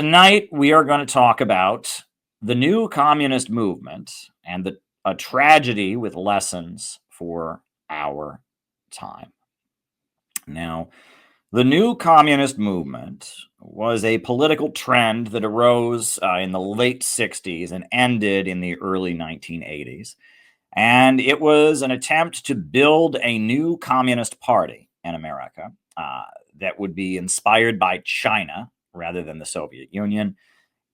Tonight, we are going to talk about the new communist movement and a tragedy with lessons for our time. Now, the new communist movement was a political trend that arose in the late 60s and ended in the early 1980s. And it was an attempt to build a new communist party in America that would be inspired by China rather than the Soviet Union,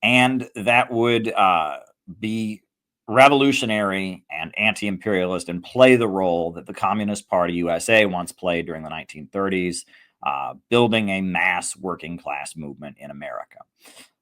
and that would be revolutionary and anti-imperialist and play the role that the Communist Party USA once played during the 1930s, building a mass working class movement in America.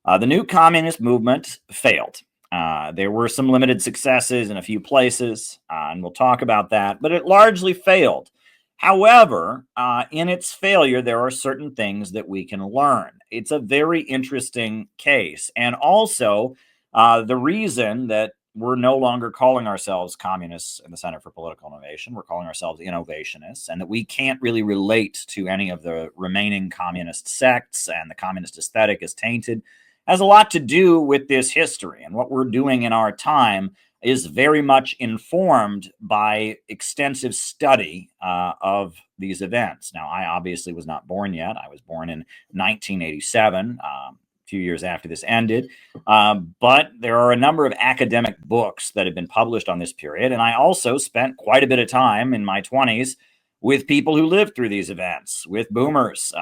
The new communist movement failed. There were some limited successes in a few places, and we'll talk about that, but it largely failed. However, in its failure, there are certain things that we can learn. It's a very interesting case. And also, the reason that we're no longer calling ourselves communists in the Center for Political Innovation, we're calling ourselves innovationists, and that we can't really relate to any of the remaining communist sects, and the communist aesthetic is tainted, has a lot to do with this history. And what we're doing in our time is very much informed by extensive study of these events. Now, I obviously was not born yet. I was born in 1987, a few years after this ended. But there are a number of academic books that have been published on this period. And I also spent quite a bit of time in my 20s with people who lived through these events, with boomers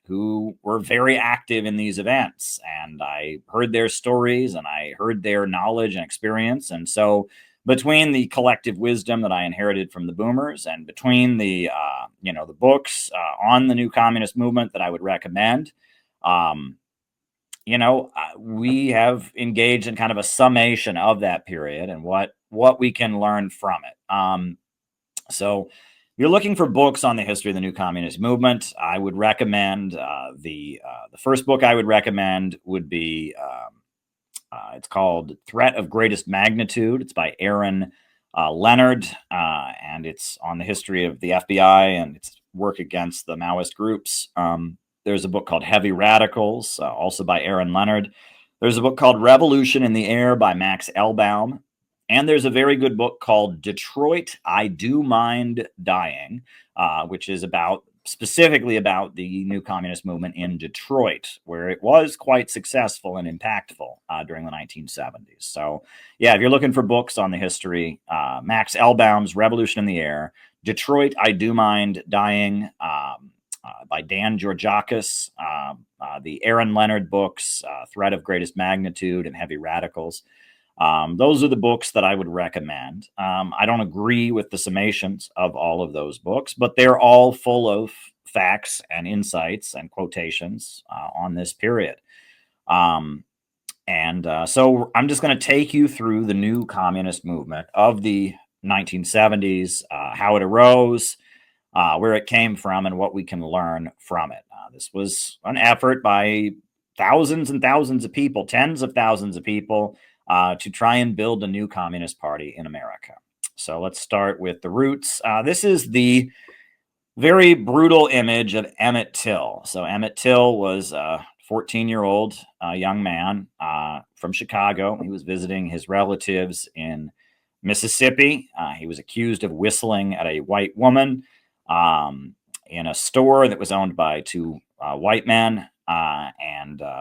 who were very active in these events. And I heard their stories and I heard their knowledge and experience. And so between the collective wisdom that I inherited from the boomers and between the books on the new communist movement that I would recommend, we have engaged in kind of a summation of that period and what we can learn from it. So you're looking for books on the history of the new communist movement. I would recommend the first book I would recommend would be it's called Threat of Greatest Magnitude. It's by Aaron Leonard, and it's on the history of the FBI and its work against the Maoist groups. There's a book called Heavy Radicals, also by Aaron Leonard. There's a book called Revolution in the Air by Max Elbaum. And there's a very good book called Detroit, I Do Mind Dying, which is specifically about the new communist movement in Detroit, where it was quite successful and impactful during the 1970s. So, yeah, if you're looking for books on the history, Max Elbaum's Revolution in the Air, Detroit, I Do Mind Dying, by Dan Georgakis, the Aaron Leonard books, Threat of Greatest Magnitude and Heavy Radicals. Those are the books that I would recommend. I don't agree with the summations of all of those books, but they're all full of facts and insights and quotations on this period. So I'm just going to take you through the new communist movement of the 1970s, how it arose, where it came from, and what we can learn from it. This was an effort by thousands and thousands of people, tens of thousands of people, to try and build a new communist party in America. So let's start with the roots. This is the very brutal image of Emmett Till. So Emmett Till was a 14-year-old young man from Chicago. He was visiting his relatives in Mississippi. He was accused of whistling at a white woman in a store that was owned by two white men.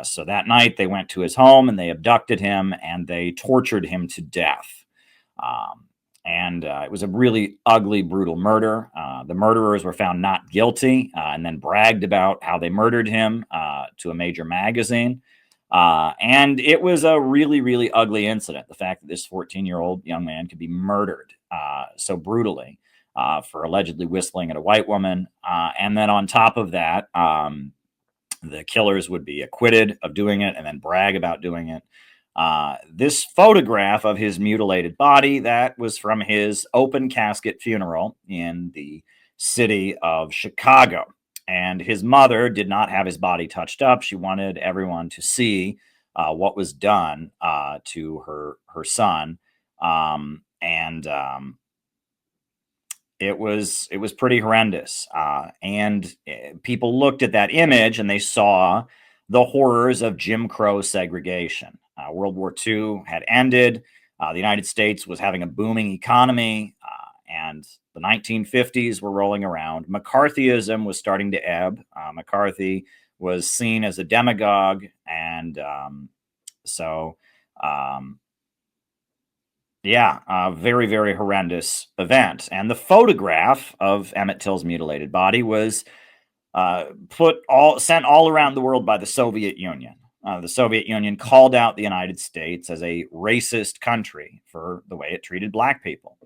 So that night they went to his home and they abducted him and they tortured him to death. It was a really ugly, brutal murder. The murderers were found not guilty and then bragged about how they murdered him to a major magazine. And it was a really, really ugly incident. The fact that this 14-year-old young man could be murdered so brutally for allegedly whistling at a white woman. And then on top of that, the killers would be acquitted of doing it and then brag about doing it. This photograph of his mutilated body, that was from his open casket funeral in the city of Chicago. And his mother did not have his body touched up. She wanted everyone to see what was done to her son. It was pretty horrendous. And people looked at that image and they saw the horrors of Jim Crow segregation. World War II had ended. The United States was having a booming economy, and the 1950s were rolling around. McCarthyism was starting to ebb. McCarthy was seen as a demagogue, and so yeah, a very, very horrendous event. And the photograph of Emmett Till's mutilated body was sent all around the world by the Soviet Union. The Soviet Union called out the United States as a racist country for the way it treated black people.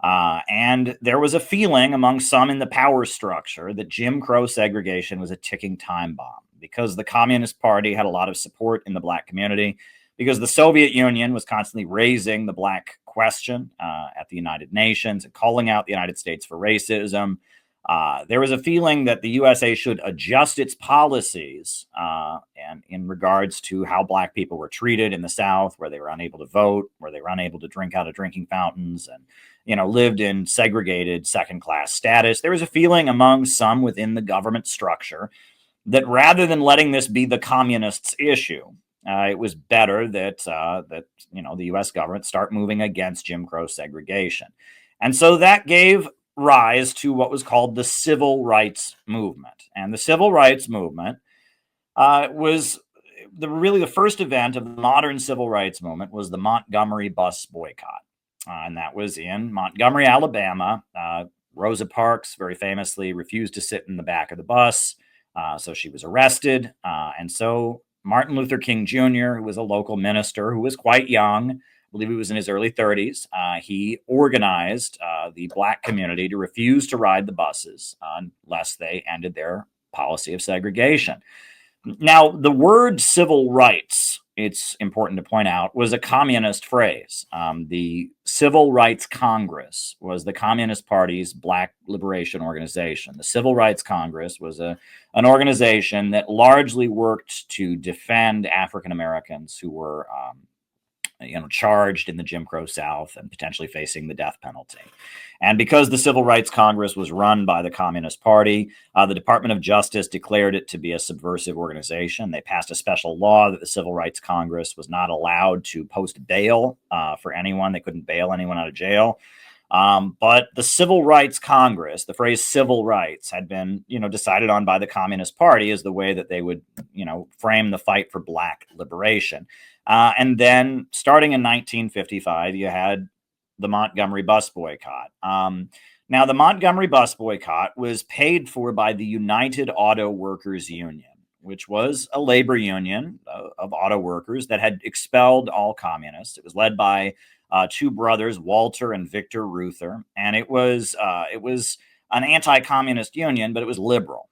And there was a feeling among some in the power structure that Jim Crow segregation was a ticking time bomb because the Communist Party had a lot of support in the black community, because the Soviet Union was constantly raising the black question at the United Nations and calling out the United States for racism. There was a feeling that the USA should adjust its policies and in regards to how black people were treated in the South, where they were unable to vote, where they were unable to drink out of drinking fountains, and lived in segregated second-class status. There was a feeling among some within the government structure that rather than letting this be the communists' issue, it was better that the U.S. government start moving against Jim Crow segregation, and so that gave rise to what was called the Civil Rights Movement. And the Civil Rights Movement was really the first event of the modern civil rights movement was the Montgomery bus boycott. And that was in Montgomery, Alabama. Rosa Parks very famously refused to sit in the back of the bus, so she was arrested. And so Martin Luther King Jr., who was a local minister who was quite young, I believe he was in his early 30s. He organized the black community to refuse to ride the buses unless they ended their policy of segregation. Now, the word civil rights, it's important to point out, was a communist phrase. The Civil Rights Congress was the Communist Party's black liberation organization. The Civil Rights Congress was an organization that largely worked to defend African Americans who were charged in the Jim Crow South and potentially facing the death penalty. And because the Civil Rights Congress was run by the Communist Party, the Department of Justice declared it to be a subversive organization. They passed a special law that the Civil Rights Congress was not allowed to post bail for anyone. They couldn't bail anyone out of jail. But the Civil Rights Congress, the phrase civil rights, had been, decided on by the Communist Party as the way that they would, frame the fight for black liberation. And then starting in 1955, you had the Montgomery bus boycott. Now, the Montgomery bus boycott was paid for by the United Auto Workers Union, which was a labor union of auto workers that had expelled all communists. It was led by two brothers, Walter and Victor Reuther, and it was an anti-communist union, but it was liberal.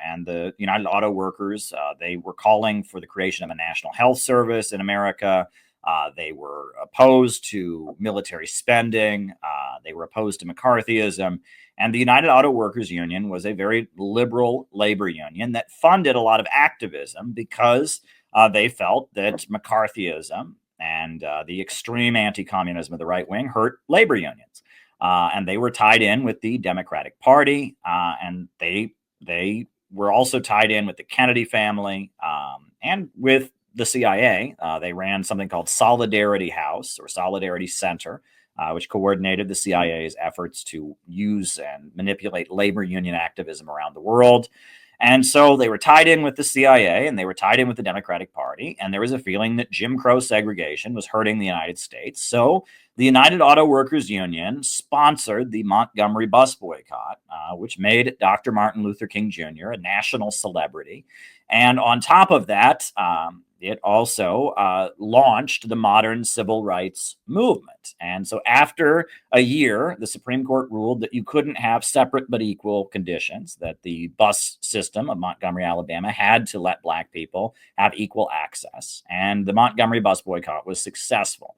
And the United Auto Workers, they were calling for the creation of a national health service in America. They were opposed to military spending. They were opposed to McCarthyism. And the United Auto Workers Union was a very liberal labor union that funded a lot of activism because they felt that McCarthyism and the extreme anti-communism of the right wing hurt labor unions. And they were tied in with the Democratic Party, and they were also tied in with the Kennedy family and with the CIA. They ran something called Solidarity House or Solidarity Center, which coordinated the CIA's efforts to use and manipulate labor union activism around the world. And so they were tied in with the CIA and they were tied in with the Democratic Party. And there was a feeling that Jim Crow segregation was hurting the United States. So the United Auto Workers Union sponsored the Montgomery bus boycott, which made Dr. Martin Luther King Jr. a national celebrity. And on top of that, it also launched the modern civil rights movement. And so after a year, the Supreme Court ruled that you couldn't have separate but equal conditions, that the bus system of Montgomery, Alabama had to let black people have equal access. And the Montgomery bus boycott was successful.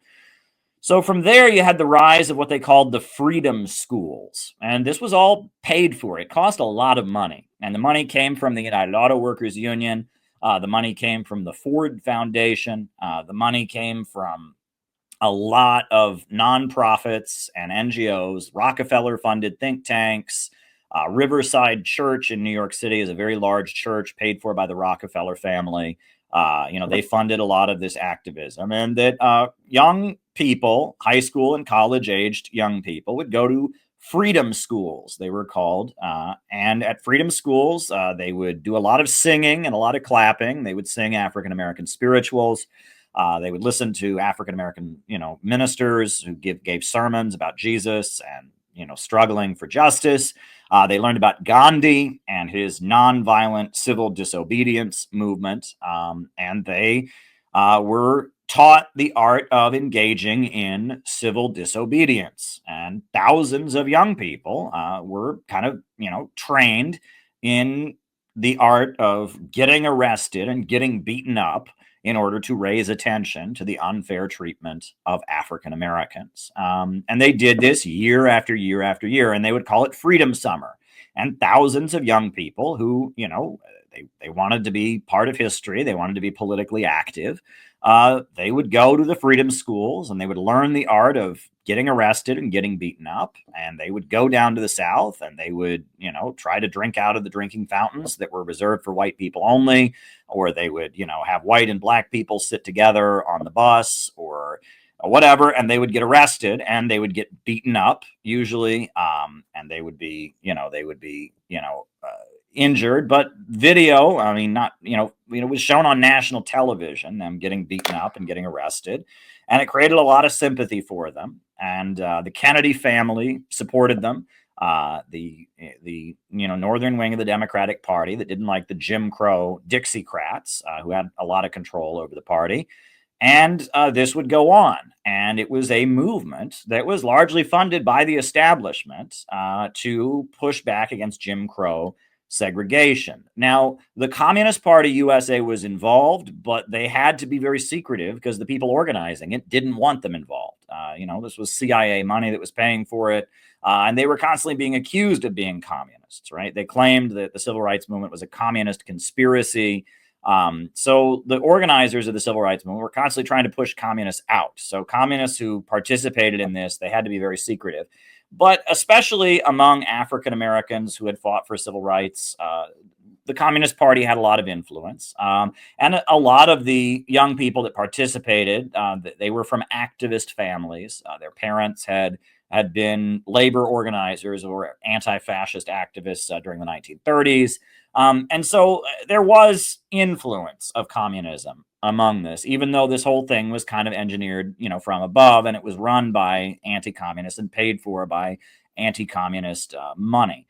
So from there, you had the rise of what they called the freedom schools. And this was all paid for. It cost a lot of money. And the money came from the United Auto Workers Union. The money came from the Ford Foundation. The money came from a lot of nonprofits and NGOs, Rockefeller-funded think tanks. Riverside Church in New York City is a very large church paid for by the Rockefeller family. They funded a lot of this activism, and that young people, high school and college aged young people, would go to freedom schools, they were called. And at freedom schools, they would do a lot of singing and a lot of clapping. They would sing African American spirituals. They would listen to African American, ministers who gave sermons about Jesus and, struggling for justice. They learned about Gandhi and his nonviolent civil disobedience movement. And they were taught the art of engaging in civil disobedience. And thousands of young people were kind of, trained in the art of getting arrested and getting beaten up in order to raise attention to the unfair treatment of African Americans. And they did this year after year after year, and they would call it Freedom Summer. And thousands of young people who, they wanted to be part of history, they wanted to be politically active, they would go to the freedom schools and they would learn the art of getting arrested and getting beaten up. And they would go down to the South and they would, try to drink out of the drinking fountains that were reserved for white people only, or they would, have white and black people sit together on the bus or whatever, and they would get arrested and they would get beaten up usually, and they would be, injured. But video, I mean, not, was shown on national television, them getting beaten up and getting arrested, and it created a lot of sympathy for them. And the Kennedy family supported them. The northern wing of the Democratic Party that didn't like the Jim Crow Dixiecrats, who had a lot of control over the party. And this would go on. And it was a movement that was largely funded by the establishment to push back against Jim Crow segregation. Now, the Communist Party USA was involved, but they had to be very secretive because the people organizing it didn't want them involved. This was CIA money that was paying for it. And they were constantly being accused of being communists, right? They claimed that the civil rights movement was a communist conspiracy. So the organizers of the civil rights movement were constantly trying to push communists out. So communists who participated in this, they had to be very secretive. But especially among African Americans who had fought for civil rights, the Communist Party had a lot of influence. And a lot of the young people that participated, they were from activist families. Their parents had been labor organizers or anti-fascist activists during the 1930s. And so there was influence of communism among this, even though this whole thing was kind of engineered, from above, and it was run by anti-communists and paid for by anti-communist money.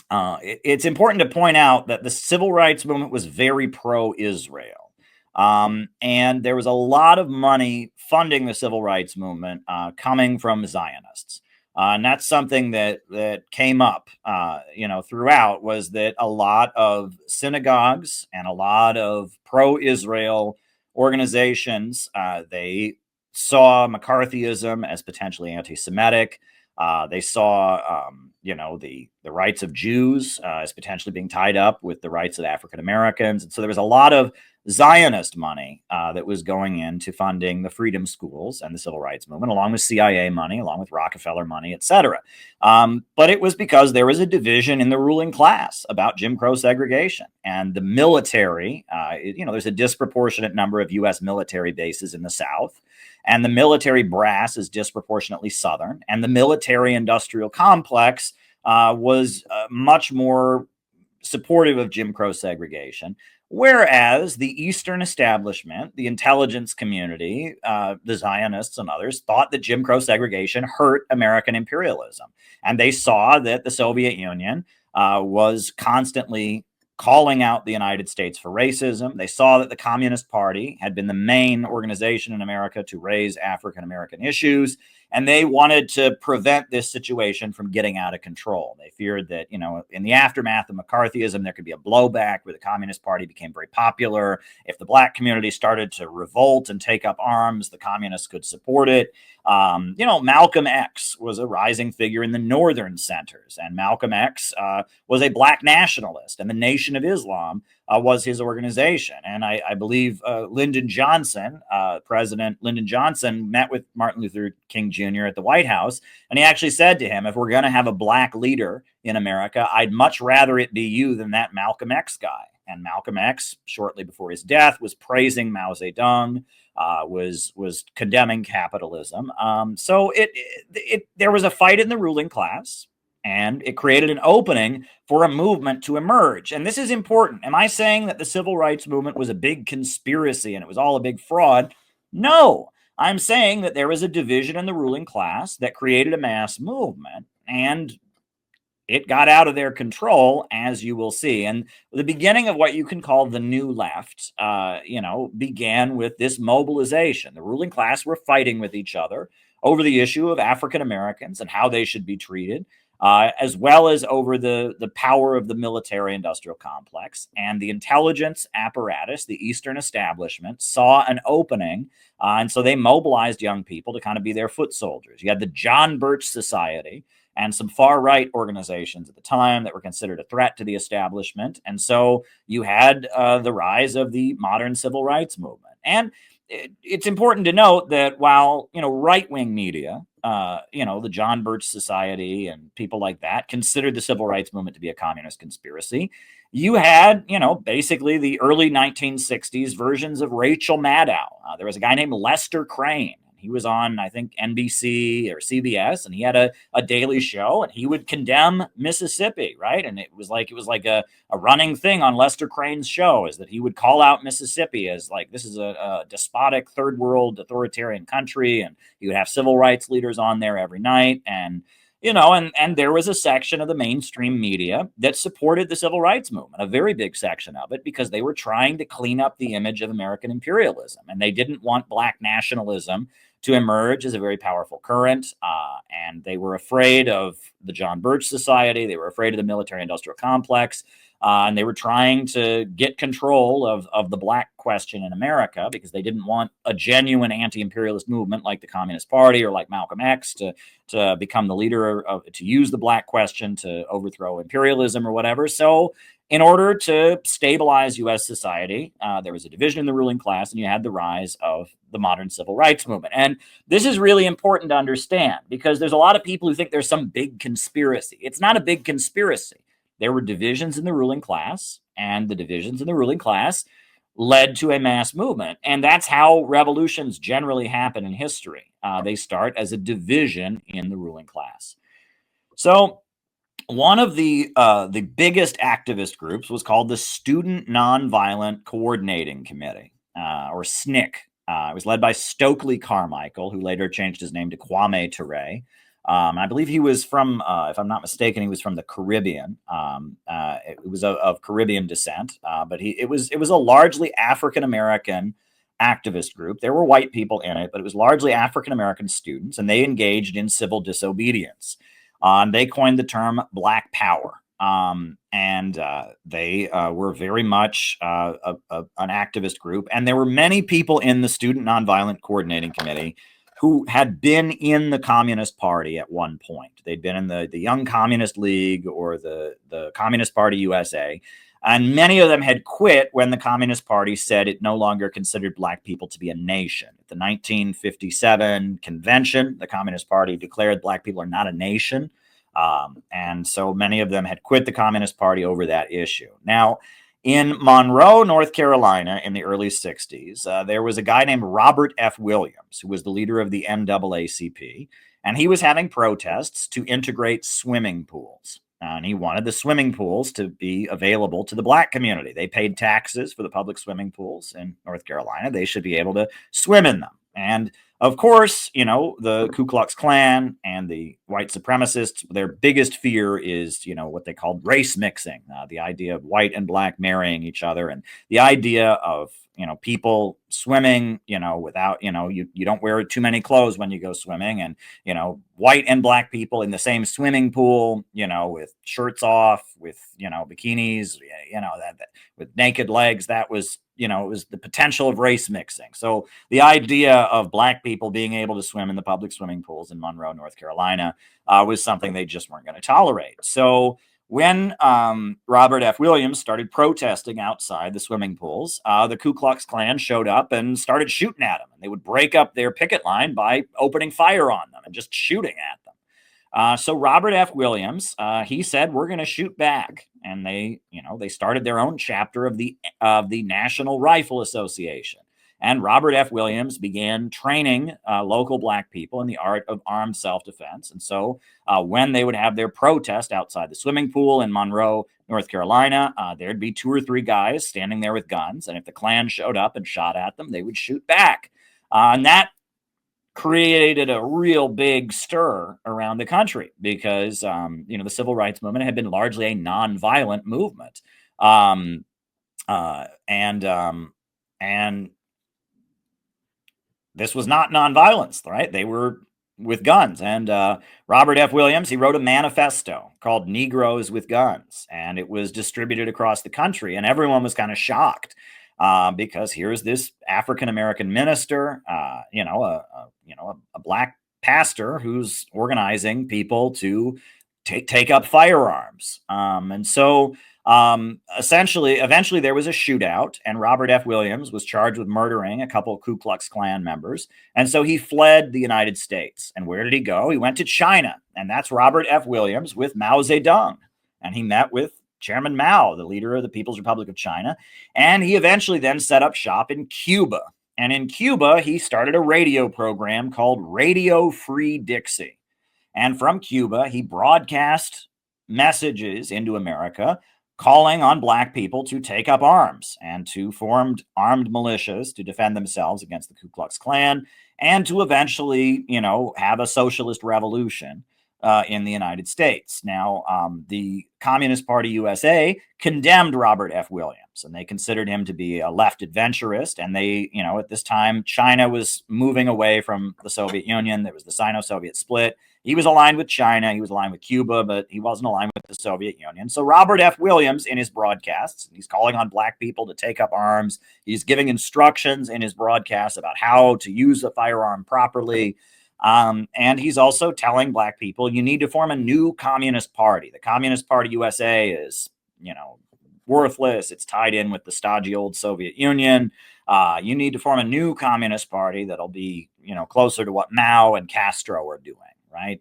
It's important to point out that the civil rights movement was very pro-Israel. And there was a lot of money funding the civil rights movement coming from Zionists. And that's something that came up, throughout, was that a lot of synagogues and a lot of pro-Israel organizations, they saw McCarthyism as potentially anti-Semitic. They saw, the rights of Jews as potentially being tied up with the rights of African Americans. And so there was a lot of Zionist money that was going into funding the freedom schools and the civil rights movement, along with CIA money, along with Rockefeller money, etc. But it was because there was a division in the ruling class about Jim Crow segregation. And the military, there's a disproportionate number of U.S. military bases in the South. And the military brass is disproportionately Southern. And the military industrial complex was much more supportive of Jim Crow segregation. Whereas the Eastern establishment, the intelligence community, the Zionists and others, thought that Jim Crow segregation hurt American imperialism. And they saw that the Soviet Union was constantly calling out the United States for racism. They saw that the Communist Party had been the main organization in America to raise African American issues, and they wanted to prevent this situation from getting out of control. They feared that, in the aftermath of McCarthyism, there could be a blowback where the Communist Party became very popular. If the black community started to revolt and take up arms, the communists could support it. Malcolm X was a rising figure in the northern centers, and Malcolm X was a black nationalist, and the Nation of Islam was his organization. And I believe Lyndon Johnson, President Lyndon Johnson, met with Martin Luther King Jr. at the White House, and he actually said to him, if we're going to have a black leader in America, I'd much rather it be you than that Malcolm X guy. And Malcolm X, shortly before his death, was praising Mao Zedong, was condemning capitalism. There was a fight in the ruling class, and it created an opening for a movement to emerge. And this is important. Am I saying that the civil rights movement was a big conspiracy and it was all a big fraud? No. I'm saying that there was a division in the ruling class that created a mass movement, and it got out of their control, as you will see. And the beginning of what you can call the new left, began with this mobilization. The ruling class were fighting with each other over the issue of African Americans and how they should be treated, as well as over the power of the military-industrial complex. And the intelligence apparatus, the Eastern establishment, saw an opening, and so they mobilized young people to kind of be their foot soldiers. You had the John Birch Society and some far-right organizations at the time that were considered a threat to the establishment. And so you had the rise of the modern civil rights movement. And it's important to note that while, right-wing media, the John Birch Society and people like that considered the civil rights movement to be a communist conspiracy, you had, basically the early 1960s versions of Rachel Maddow. There was a guy named Lester Crane. He was on, I think, NBC or CBS, and he had a daily show, and he would condemn Mississippi, right? And it was like a running thing on Lester Crane's show, is that he would call out Mississippi as like, this is a despotic third world authoritarian country, and he would have civil rights leaders on there every night. And and there was a section of the mainstream media that supported the civil rights movement, a very big section of it, because they were trying to clean up the image of American imperialism, and they didn't want Black nationalism to emerge as a very powerful current. And they were afraid of the John Birch Society. They were afraid of the military-industrial complex. And they were trying to get control of the Black question in America, because they didn't want a genuine anti-imperialist movement like the Communist Party or like Malcolm X to become the leader to use the Black question to overthrow imperialism or whatever. So in order to stabilize U.S. society, there was a division in the ruling class, and you had the rise of the modern civil rights movement. And this is really important to understand, because there's a lot of people who think there's some big conspiracy. It's not a big conspiracy. There were divisions in the ruling class, and the divisions in the ruling class led to a mass movement. And that's how revolutions generally happen in history. They start as a division in the ruling class. So one of the biggest activist groups was called the Student Nonviolent Coordinating Committee, or SNCC. It was led by Stokely Carmichael, who later changed his name to Kwame Ture. I believe he was from, if I'm not mistaken, he was from the Caribbean. It was of Caribbean descent, but it was a largely African-American activist group. There were white people in it, but it was largely African-American students, and they engaged in civil disobedience. They coined the term Black Power. They were very much an activist group. And there were many people in the Student Nonviolent Coordinating Committee who had been in the Communist Party at one point. They'd been in the Young Communist League or the Communist Party USA. And many of them had quit when the Communist Party said it no longer considered Black people to be a nation. At the 1957 convention, the Communist Party declared Black people are not a nation. And so many of them had quit the Communist Party over that issue. Now, in Monroe, North Carolina, in the early 60s, there was a guy named Robert F. Williams, who was the leader of the NAACP, and he was having protests to integrate swimming pools. And he wanted the swimming pools to be available to the Black community. They paid taxes for the public swimming pools in North Carolina. They should be able to swim in them. And of course, the Ku Klux Klan and the white supremacists, their biggest fear is, what they called race mixing, the idea of white and Black marrying each other, and the idea of, people swimming, without, you don't wear too many clothes when you go swimming, and, white and Black people in the same swimming pool, with shirts off, with, bikinis, with naked legs. That was, it was the potential of race mixing. So the idea of Black people being able to swim in the public swimming pools in Monroe, North Carolina, was something they just weren't going to tolerate. So when Robert F. Williams started protesting outside the swimming pools, the Ku Klux Klan showed up and started shooting at them. And they would break up their picket line by opening fire on them and just shooting at them. So Robert F. Williams, he said, "We're going to shoot back," and they started their own chapter of the National Rifle Association. And Robert F. Williams began training local black people in the art of armed self-defense. And so when they would have their protest outside the swimming pool in Monroe, North Carolina, there'd be 2 or 3 guys standing there with guns. And if the Klan showed up and shot at them, they would shoot back. And that created a real big stir around the country because, the civil rights movement had been largely a nonviolent movement. Um, and this was not nonviolence, right? They were with guns. And Robert F. Williams, he wrote a manifesto called Negroes with Guns, and it was distributed across the country. And everyone was kind of shocked because here's this African American minister, a black pastor who's organizing people to take up firearms. Eventually there was a shootout, and Robert F. Williams was charged with murdering a couple of Ku Klux Klan members. And so he fled the United States. And where did he go? He went to China. And that's Robert F. Williams with Mao Zedong. And he met with Chairman Mao, the leader of the People's Republic of China. And he eventually then set up shop in Cuba. And in Cuba, he started a radio program called Radio Free Dixie. And from Cuba, he broadcast messages into America calling on black people to take up arms and to form armed militias to defend themselves against the Ku Klux Klan and to eventually, have a socialist revolution in the United States. Now, the Communist Party USA condemned Robert F. Williams, and they considered him to be a left adventurist. And they, at this time, China was moving away from the Soviet Union. There was the Sino-Soviet split. He was aligned with China. He was aligned with Cuba, but he wasn't aligned with the Soviet Union. So Robert F. Williams, in his broadcasts, he's calling on black people to take up arms. He's giving instructions in his broadcasts about how to use a firearm properly. And he's also telling black people, you need to form a new communist party. The Communist Party USA is, worthless. It's tied in with the stodgy old Soviet Union. You need to form a new communist party that'll be, closer to what Mao and Castro are doing. Right.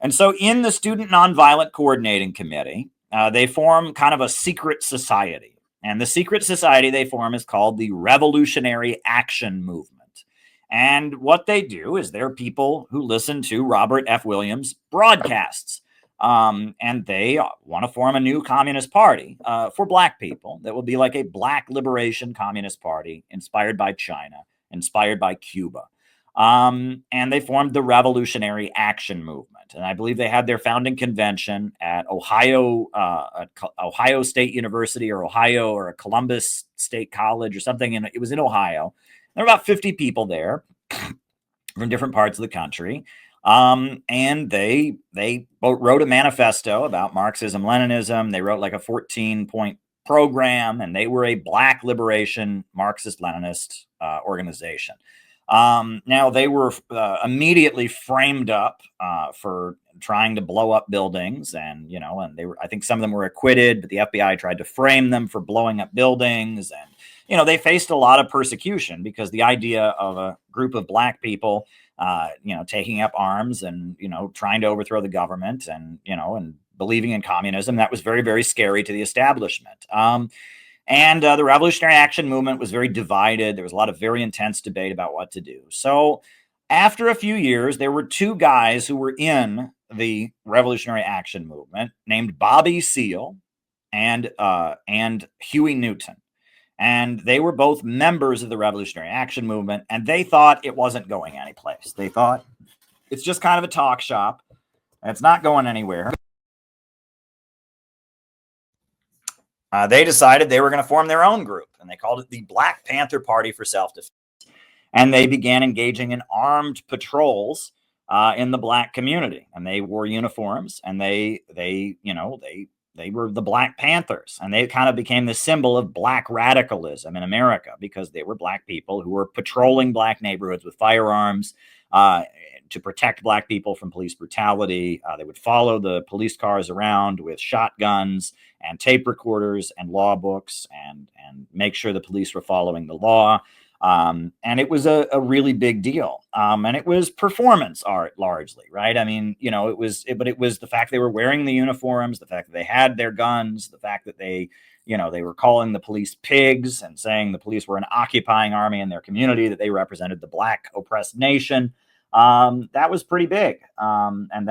And so in the Student Nonviolent Coordinating Committee, they form kind of a secret society. And the secret society they form is called the Revolutionary Action Movement. And what they do is they're people who listen to Robert F. Williams broadcasts. And they want to form a new communist party for black people that will be like a black liberation communist party inspired by China, inspired by Cuba. And they formed the Revolutionary Action Movement. And I believe they had their founding convention at Ohio State University or Columbus State College or something. And it was in Ohio. There were about 50 people there from different parts of the country. And they wrote a manifesto about Marxism, Leninism. They wrote like a 14-point program, and they were a black liberation Marxist Leninist organization. Now they were immediately framed up for trying to blow up buildings, and I think some of them were acquitted, but the FBI tried to frame them for blowing up buildings, and they faced a lot of persecution because the idea of a group of black people, taking up arms and trying to overthrow the government and believing in communism, that was very, very scary to the establishment. And the Revolutionary Action Movement was very divided. There was a lot of very intense debate about what to do. So after a few years, there were 2 guys who were in the Revolutionary Action Movement named Bobby Seale and Huey Newton. And they were both members of the Revolutionary Action Movement, and they thought it wasn't going anyplace. They thought it's just kind of a talk shop. And it's not going anywhere. They decided they were going to form their own group, and they called it the Black Panther Party for Self-Defense. And they began engaging in armed patrols in the black community, and they wore uniforms, and they were the Black Panthers, and they kind of became the symbol of black radicalism in America because they were black people who were patrolling black neighborhoods with firearms to protect black people from police brutality. They would follow the police cars around with shotguns and tape recorders and law books and make sure the police were following the law. And it was a really big deal. And it was performance art largely, right? I mean, but it was the fact they were wearing the uniforms, the fact that they had their guns, the fact that they were calling the police pigs and saying the police were an occupying army in their community, that they represented the black oppressed nation. That was pretty big. And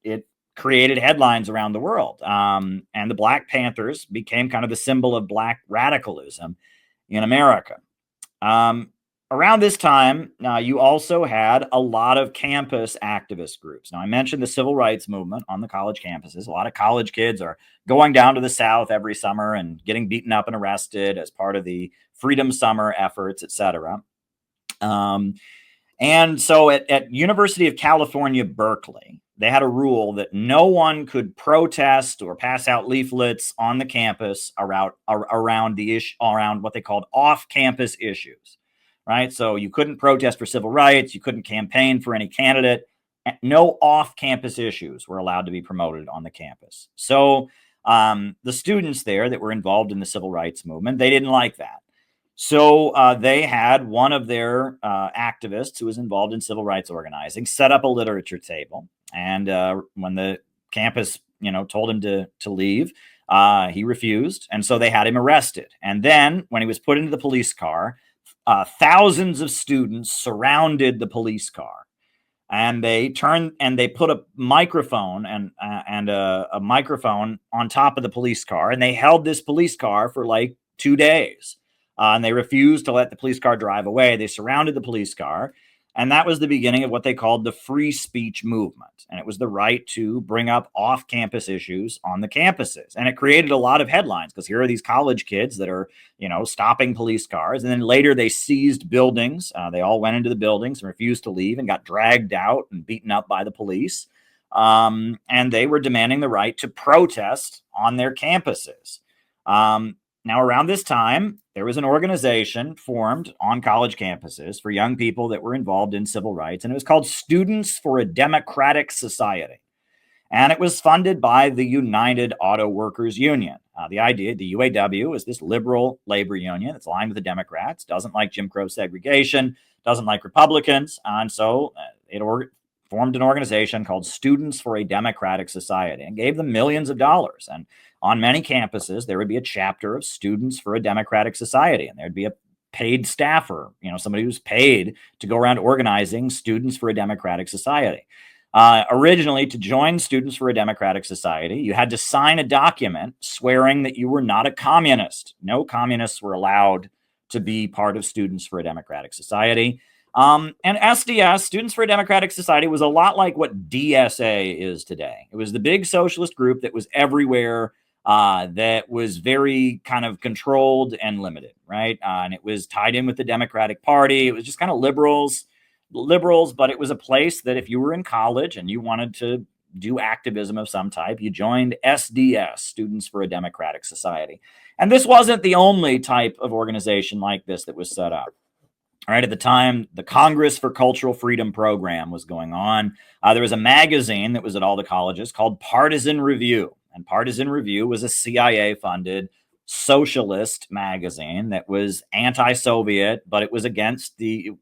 it created headlines around the world. And the Black Panthers became kind of the symbol of black radicalism in America. Around this time, you also had a lot of campus activist groups. Now, I mentioned the civil rights movement on the college campuses. A lot of college kids are going down to the South every summer and getting beaten up and arrested as part of the Freedom Summer efforts, etc. And so at University of California, Berkeley, they had a rule that no one could protest or pass out leaflets on the campus around what they called off-campus issues, right? So you couldn't protest for civil rights, you couldn't campaign for any candidate. No off-campus issues were allowed to be promoted on the campus. So the students there that were involved in the civil rights movement, they didn't like that. So they had one of their activists who was involved in civil rights organizing set up a literature table. And when the campus, told him to leave, he refused. And so they had him arrested. And then when he was put into the police car, thousands of students surrounded the police car. And they put a microphone and a microphone on top of the police car. And they held this police car for like 2 days. And they refused to let the police car drive away. They surrounded the police car. And that was the beginning of what they called the free speech movement. And it was the right to bring up off-campus issues on the campuses. And it created a lot of headlines because here are these college kids that are, stopping police cars. And then later they seized buildings. They all went into the buildings and refused to leave and got dragged out and beaten up by the police. And they were demanding the right to protest on their campuses. Now, around this time, there was an organization formed on college campuses for young people that were involved in civil rights, and it was called Students for a Democratic Society. And it was funded by the United Auto Workers Union. The UAW, is this liberal labor union that's aligned with the Democrats, doesn't like Jim Crow segregation, doesn't like Republicans, and so it formed an organization called Students for a Democratic Society and gave them millions of dollars. And on many campuses, there would be a chapter of Students for a Democratic Society, and there'd be a paid staffer, somebody who's paid to go around organizing Students for a Democratic Society. Originally, to join Students for a Democratic Society, you had to sign a document swearing that you were not a communist. No communists were allowed to be part of Students for a Democratic Society. And SDS, Students for a Democratic Society, was a lot like what DSA is today. It was the big socialist group that was everywhere, that was very kind of controlled and limited, right? And it was tied in with the Democratic Party. It was just kind of liberals, but it was a place that if you were in college and you wanted to do activism of some type, you joined SDS, Students for a Democratic Society. And this wasn't the only type of organization like this that was set up. All right, at the time, the Congress for Cultural Freedom program was going on. There was a magazine that was at all the colleges called Partisan Review. And Partisan Review was a CIA-funded socialist magazine that was anti-Soviet, but it was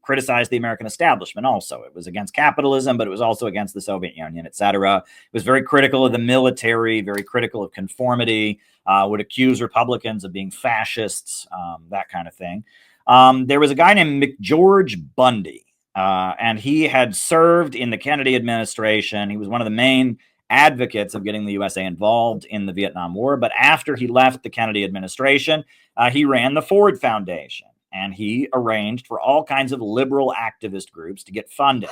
criticized the American establishment also. It was against capitalism, but it was also against the Soviet Union, etc. It was very critical of the military, very critical of conformity, would accuse Republicans of being fascists, that kind of thing. There was a guy named McGeorge Bundy, and he had served in the Kennedy administration. He was one of the main advocates of getting the USA involved in the Vietnam War. But after he left the Kennedy administration, he ran the Ford Foundation, and he arranged for all kinds of liberal activist groups to get funding.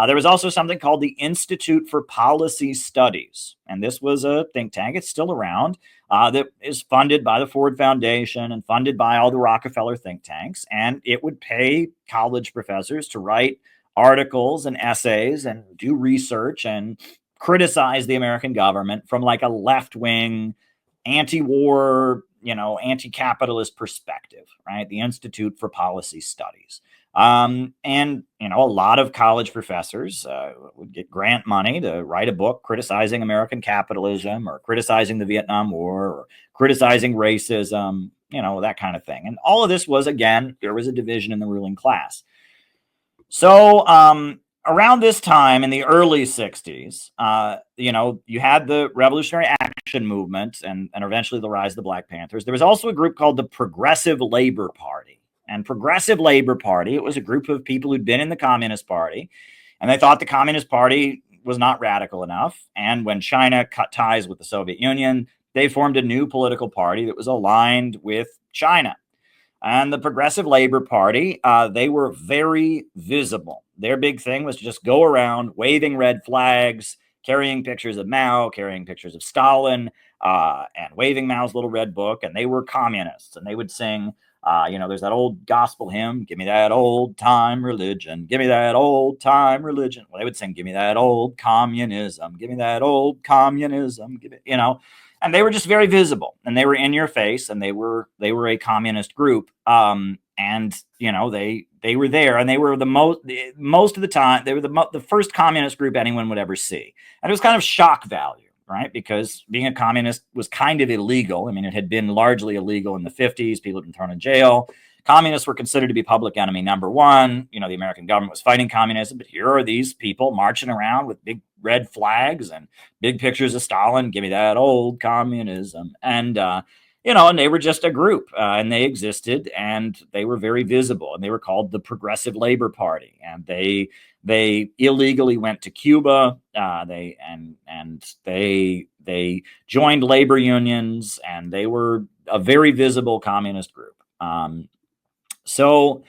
There was also something called the Institute for Policy Studies, and this was a think tank. It's still around, that is funded by the Ford Foundation and funded by all the Rockefeller think tanks, and it would pay college professors to write articles and essays and do research and criticize the American government from like a left-wing, anti-war, anti-capitalist perspective, right? The Institute for Policy Studies. And, a lot of college professors would get grant money to write a book criticizing American capitalism or criticizing the Vietnam War or criticizing racism, that kind of thing. And all of this was, again, there was a division in the ruling class. So around this time in the early 60s, you had the Revolutionary Action Movement and eventually the rise of the Black Panthers. There was also a group called the Progressive Labor Party. And Progressive Labor Party, it was a group of people who'd been in the Communist Party, and they thought the Communist Party was not radical enough. And when China cut ties with the Soviet Union, they formed a new political party that was aligned with China. And the Progressive Labor Party, they were very visible. Their big thing was to just go around waving red flags, carrying pictures of Mao, carrying pictures of Stalin, and waving Mao's little red book. And they were communists. And they would sing, there's that old gospel hymn, give me that old time religion, give me that old time religion. Well, they would sing, give me that old communism, give me that old communism, give it, and they were just very visible, and they were in your face, and they were a communist group. And they were there, and they were most of the time, they were the first communist group anyone would ever see. And it was kind of shock value, right? Because being a communist was kind of illegal. I mean, it had been largely illegal in the 50s. People had been thrown in jail. Communists were considered to be public enemy number one. The American government was fighting communism, but here are these people marching around with big red flags and big pictures of Stalin. Give me that old communism. And, and they were just a group, and they existed, and they were very visible, and they were called the Progressive Labor Party. And they illegally went to Cuba. They joined labor unions, and they were a very visible communist group. So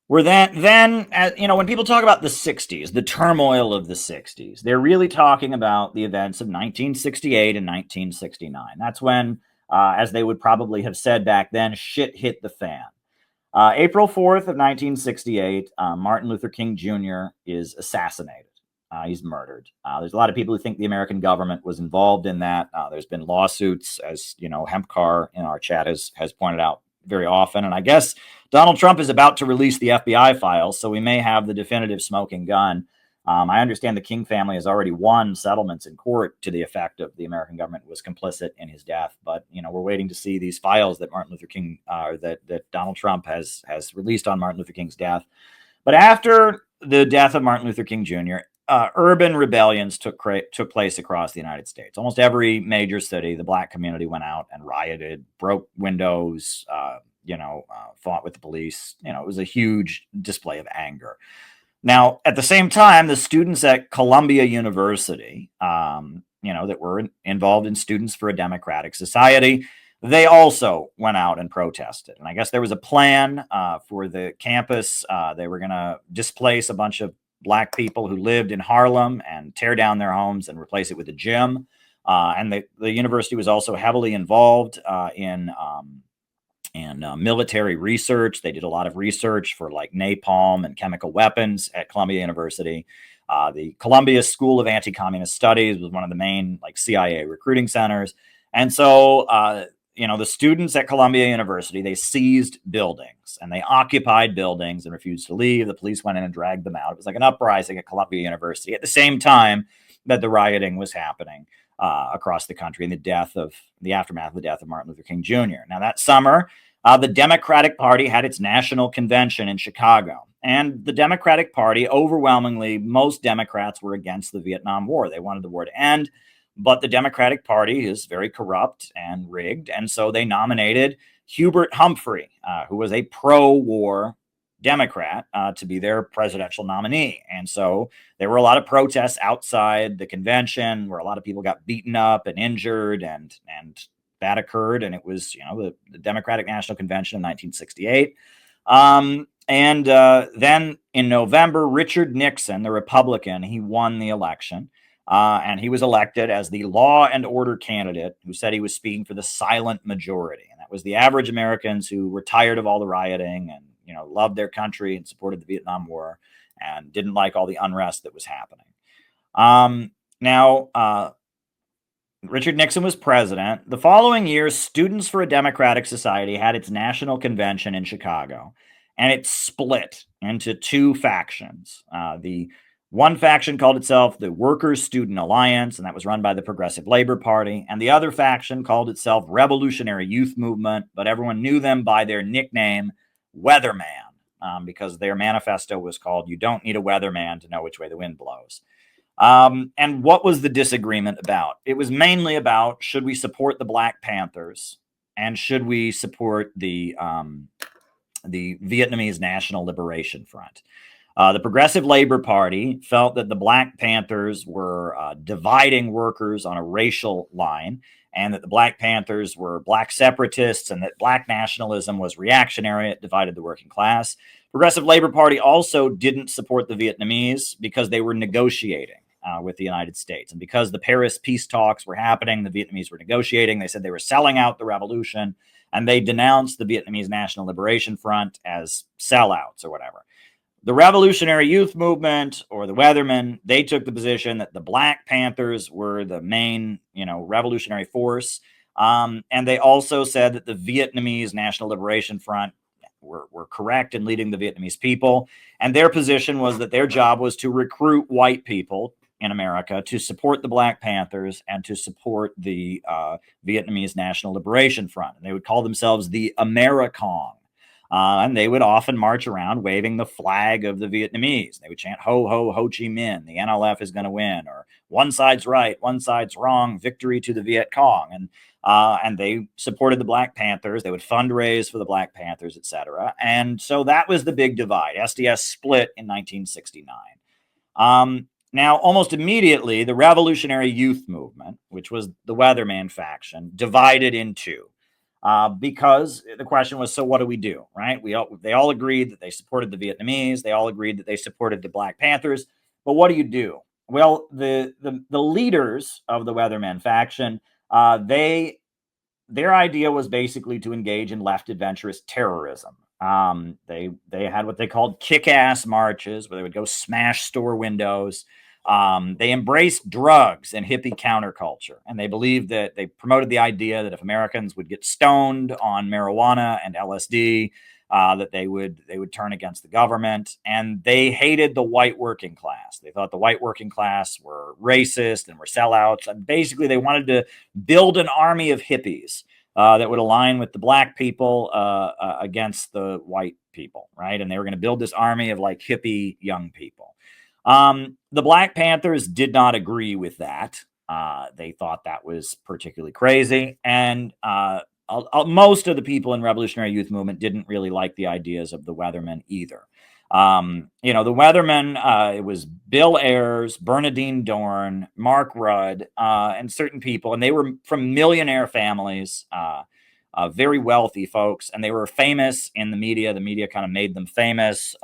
we're then, when people talk about the 60s, the turmoil of the 60s, they're really talking about the events of 1968 and 1969. That's when, as they would probably have said back then, shit hit the fan. April 4th of 1968, Martin Luther King Jr. is assassinated. He's murdered. There's a lot of people who think the American government was involved in that. There's been lawsuits, as Hempcar in our chat has pointed out very often. And I guess Donald Trump is about to release the FBI files, so we may have the definitive smoking gun. I understand the King family has already won settlements in court to the effect of the American government was complicit in his death. But, we're waiting to see these files that Martin Luther King, that Donald Trump has released on Martin Luther King's death. But after the death of Martin Luther King Jr., urban rebellions took place across the United States. Almost every major city, the Black community went out and rioted, broke windows, fought with the police. It was a huge display of anger. Now, at the same time, the students at Columbia University, that were involved in Students for a Democratic Society, they also went out and protested. And I guess there was a plan for the campus. They were going to displace a bunch of Black people who lived in Harlem and tear down their homes and replace it with a gym. And the university was also heavily involved in military research. They did a lot of research for like napalm and chemical weapons at Columbia University. The Columbia School of Anti-Communist Studies was one of the main CIA recruiting centers. And so, the students at Columbia University, they seized buildings and they occupied buildings and refused to leave. The police went in and dragged them out. It was like an uprising at Columbia University at the same time that the rioting was happening across the country in the aftermath of the death of Martin Luther King Jr. Now, that summer, the Democratic Party had its national convention in Chicago. And the Democratic Party, overwhelmingly, most Democrats were against the Vietnam War. They wanted the war to end. But the Democratic Party is very corrupt and rigged. And so they nominated Hubert Humphrey, who was a pro-war Democrat, to be their presidential nominee. And so there were a lot of protests outside the convention where a lot of people got beaten up and injured, and that occurred. And it was, the Democratic National Convention in 1968. Then in November, Richard Nixon, the Republican, he won the election. And he was elected as the law and order candidate who said he was speaking for the silent majority. And that was the average Americans who were tired of all the rioting and, loved their country and supported the Vietnam War and didn't like all the unrest that was happening. Richard Nixon was president. The following year, Students for a Democratic Society had its national convention in Chicago, and it split into two factions. The One faction called itself the Workers' Student Alliance, and that was run by the Progressive Labor Party. And the other faction called itself Revolutionary Youth Movement, but everyone knew them by their nickname, Weatherman, because their manifesto was called "You Don't Need a Weatherman to Know Which Way the Wind Blows." And what was the disagreement about? It was mainly about, should we support the Black Panthers and should we support the Vietnamese National Liberation Front? The Progressive Labor Party felt that the Black Panthers were dividing workers on a racial line, and that the Black Panthers were Black separatists, and that Black nationalism was reactionary. It divided the working class. Progressive Labor Party also didn't support the Vietnamese because they were negotiating with the United States. And because the Paris peace talks were happening, the Vietnamese were negotiating. They said they were selling out the revolution, and they denounced the Vietnamese National Liberation Front as sellouts or whatever. The Revolutionary Youth Movement, or the Weathermen, they took the position that the Black Panthers were the main, revolutionary force. And they also said that the Vietnamese National Liberation Front were correct in leading the Vietnamese people. And their position was that their job was to recruit white people in America to support the Black Panthers and to support the Vietnamese National Liberation Front. And they would call themselves the Americong. And they would often march around waving the flag of the Vietnamese. They would chant, "Ho, ho, Ho Chi Minh, the NLF is going to win," or "One side's right, one side's wrong, victory to the Viet Cong." And they supported the Black Panthers. They would fundraise for the Black Panthers, etc. And so that was the big divide. SDS split in 1969. Now, almost immediately, the Revolutionary Youth Movement, which was the Weatherman faction, divided in two. Because the question was, so what do we do, right? They all agreed that they supported the Vietnamese. They all agreed that they supported the Black Panthers. But what do you do? Well, the leaders of the Weatherman faction, their idea was basically to engage in left adventurous terrorism. They had what they called kick-ass marches, where they would go smash store windows. They embraced drugs and hippie counterculture, and they believed that they promoted the idea that if Americans would get stoned on marijuana and LSD, that they would turn against the government. And they hated the white working class. They thought the white working class were racist and were sellouts. And basically, they wanted to build an army of hippies that would align with the Black people against the white people, right? And they were going to build this army of like hippie young people. The Black Panthers did not agree with that. They thought that was particularly crazy. And most of the people in Revolutionary Youth Movement didn't really like the ideas of the Weathermen either. The Weathermen, it was Bill Ayers, Bernadine Dorn, Mark Rudd, and certain people. And they were from millionaire families, very wealthy folks. And they were famous in the media. The media kind of made them famous.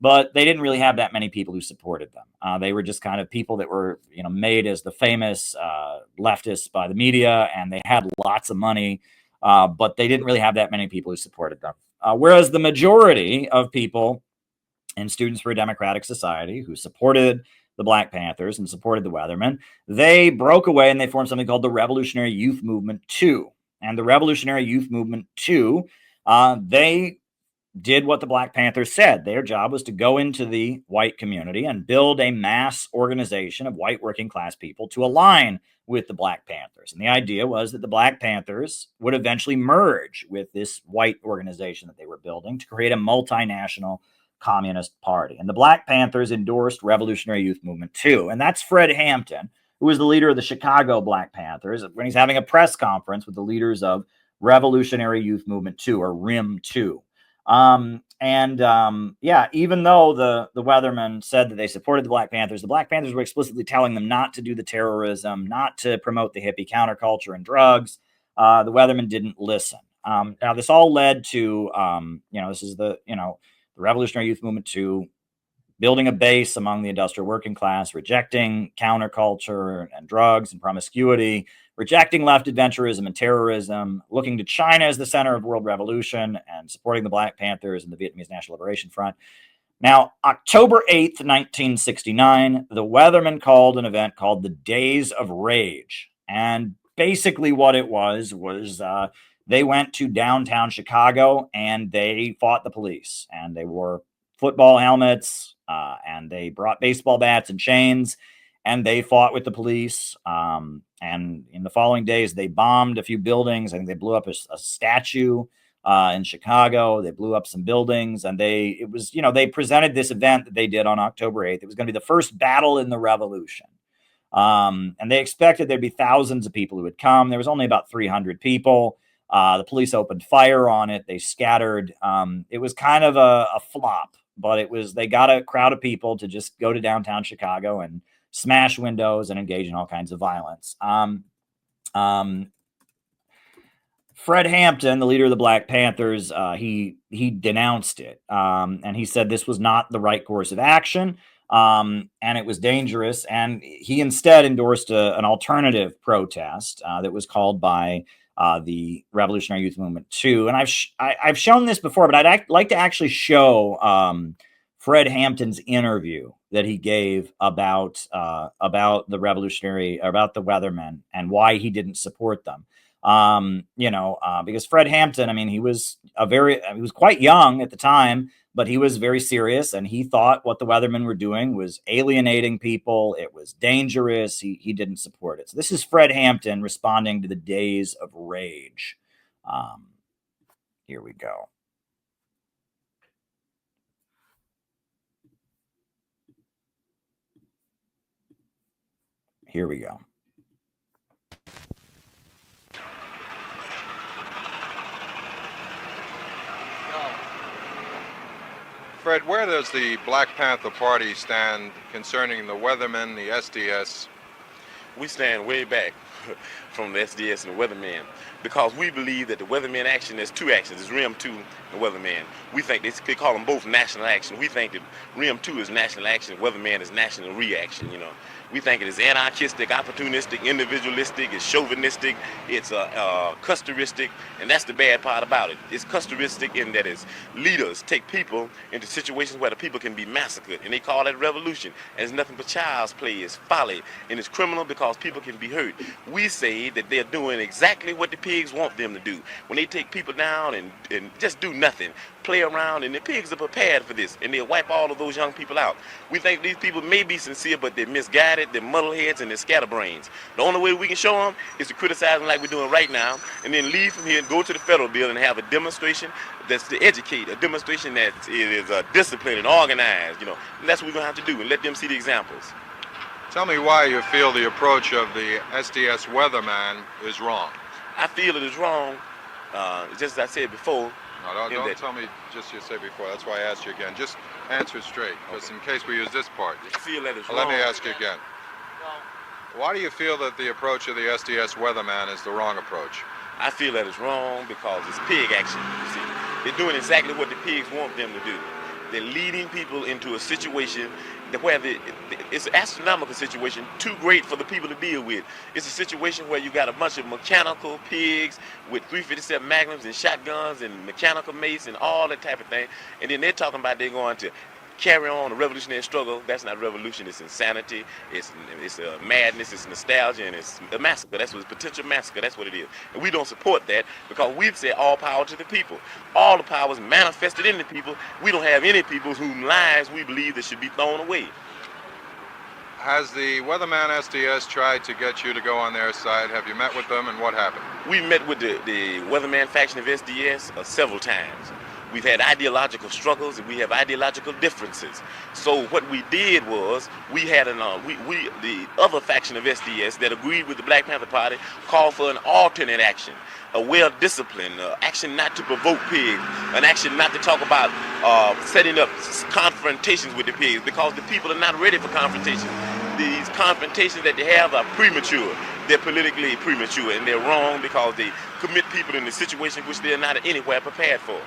But they didn't really have that many people who supported them. They were just kind of people that were, made as the famous leftists by the media, and they had lots of money, but they didn't really have that many people who supported them. Whereas the majority of people in Students for a Democratic Society who supported the Black Panthers and supported the Weathermen, they broke away and they formed something called the Revolutionary Youth Movement 2. And the Revolutionary Youth Movement 2, they did what the Black Panthers said. Their job was to go into the white community and build a mass organization of white working class people to align with the Black Panthers. And the idea was that the Black Panthers would eventually merge with this white organization that they were building to create a multinational communist party. And the Black Panthers endorsed Revolutionary Youth Movement 2. And that's Fred Hampton, who was the leader of the Chicago Black Panthers, when he's having a press conference with the leaders of Revolutionary Youth Movement 2, or RIM 2. Even though the Weathermen said that they supported the Black Panthers were explicitly telling them not to do the terrorism, not to promote the hippie counterculture and drugs. The Weathermen didn't listen. Now this all led to, this is the Revolutionary Youth Movement 2, building a base among the industrial working class, rejecting counterculture and drugs and promiscuity, rejecting left adventurism and terrorism, looking to China as the center of world revolution, and supporting the Black Panthers and the Vietnamese National Liberation Front. Now, October 8th, 1969, the Weathermen called an event called the Days of Rage. And basically what it was they went to downtown Chicago and they fought the police. And they wore football helmets, and they brought baseball bats and chains, and they fought with the police. And in the following days, they bombed a few buildings. I think they blew up a statue in Chicago. They blew up some buildings, and they presented this event that they did on October 8th. It was going to be the first battle in the revolution. And they expected there'd be thousands of people who would come. There was only about 300 people. The police opened fire on it. They scattered. It was kind of a flop, but they got a crowd of people to just go to downtown Chicago and smash windows and engage in all kinds of violence. Fred Hampton, the leader of the Black Panthers, he denounced it, and he said this was not the right course of action, and it was dangerous. And he instead endorsed an alternative protest that was called by the Revolutionary Youth Movement too. And I've shown this before, but I'd like to actually show Fred Hampton's interview that he gave about the Weathermen and why he didn't support them. Because Fred Hampton, I mean, he was quite young at the time, but he was very serious, and he thought what the Weathermen were doing was alienating people. It was dangerous. He didn't support it. So this is Fred Hampton responding to the Days of Rage. Here we go. Here we go. Fred, where does the Black Panther Party stand concerning the Weathermen, the SDS? We stand way back from the SDS and the Weathermen because we believe that the Weathermen action, there's two actions, there's RIM 2 and Weathermen. We think they call them both national action. We think that RIM 2 is national action, Weathermen is national reaction, We think it is anarchistic, opportunistic, individualistic, it's chauvinistic, it's custoristic, and that's the bad part about it. It's custoristic in that its leaders take people into situations where the people can be massacred, and they call that revolution. And it's nothing but child's play, it's folly, and it's criminal because people can be hurt. We say that they're doing exactly what the pigs want them to do. When they take people down and just do nothing, play around, and the pigs are prepared for this, and they'll wipe all of those young people out. We think these people may be sincere, but they're misguided, they're muddleheads, and they're scatterbrains. The only way we can show them is to criticize them like we're doing right now, and then leave from here and go to the federal building and have a demonstration that's to educate, a demonstration that is disciplined and organized, And that's what we're going to have to do, and let them see the examples. Tell me why you feel the approach of the SDS Weatherman is wrong. I feel it is wrong, just as I said before. No, don't tell me just you said before. That's why I asked you again. Just answer straight, just in case we use this part. I feel that it's wrong. Let me ask you again. Why do you feel that the approach of the SDS Weatherman is the wrong approach? I feel that it's wrong because it's pig action, you see. They're doing exactly what the pigs want them to do. They're leading people into a situation where it's an astronomical situation, too great for the people to deal with. It's a situation where you got a bunch of mechanical pigs with 357 Magnums and shotguns and mechanical mace and all that type of thing. And then they're talking about they're going to carry on the revolutionary struggle. That's not revolution, it's insanity, it's madness, it's nostalgia, and it's a massacre. That's what it's potential massacre, that's what it is. And we don't support that because we've said all power to the people. All the power is manifested in the people. We don't have any people whose lives we believe that should be thrown away. Has the Weatherman SDS tried to get you to go on their side? Have you met with them, and what happened? We met with the Weatherman faction of SDS several times. We've had ideological struggles and we have ideological differences. So what we did was we had the other faction of SDS that agreed with the Black Panther Party called for an alternate action, a well-disciplined action not to provoke pigs, an action not to talk about setting up confrontations with the pigs because the people are not ready for confrontations. These confrontations that they have are premature. They're politically premature and they're wrong because they commit people in a situation which they're not anywhere prepared for.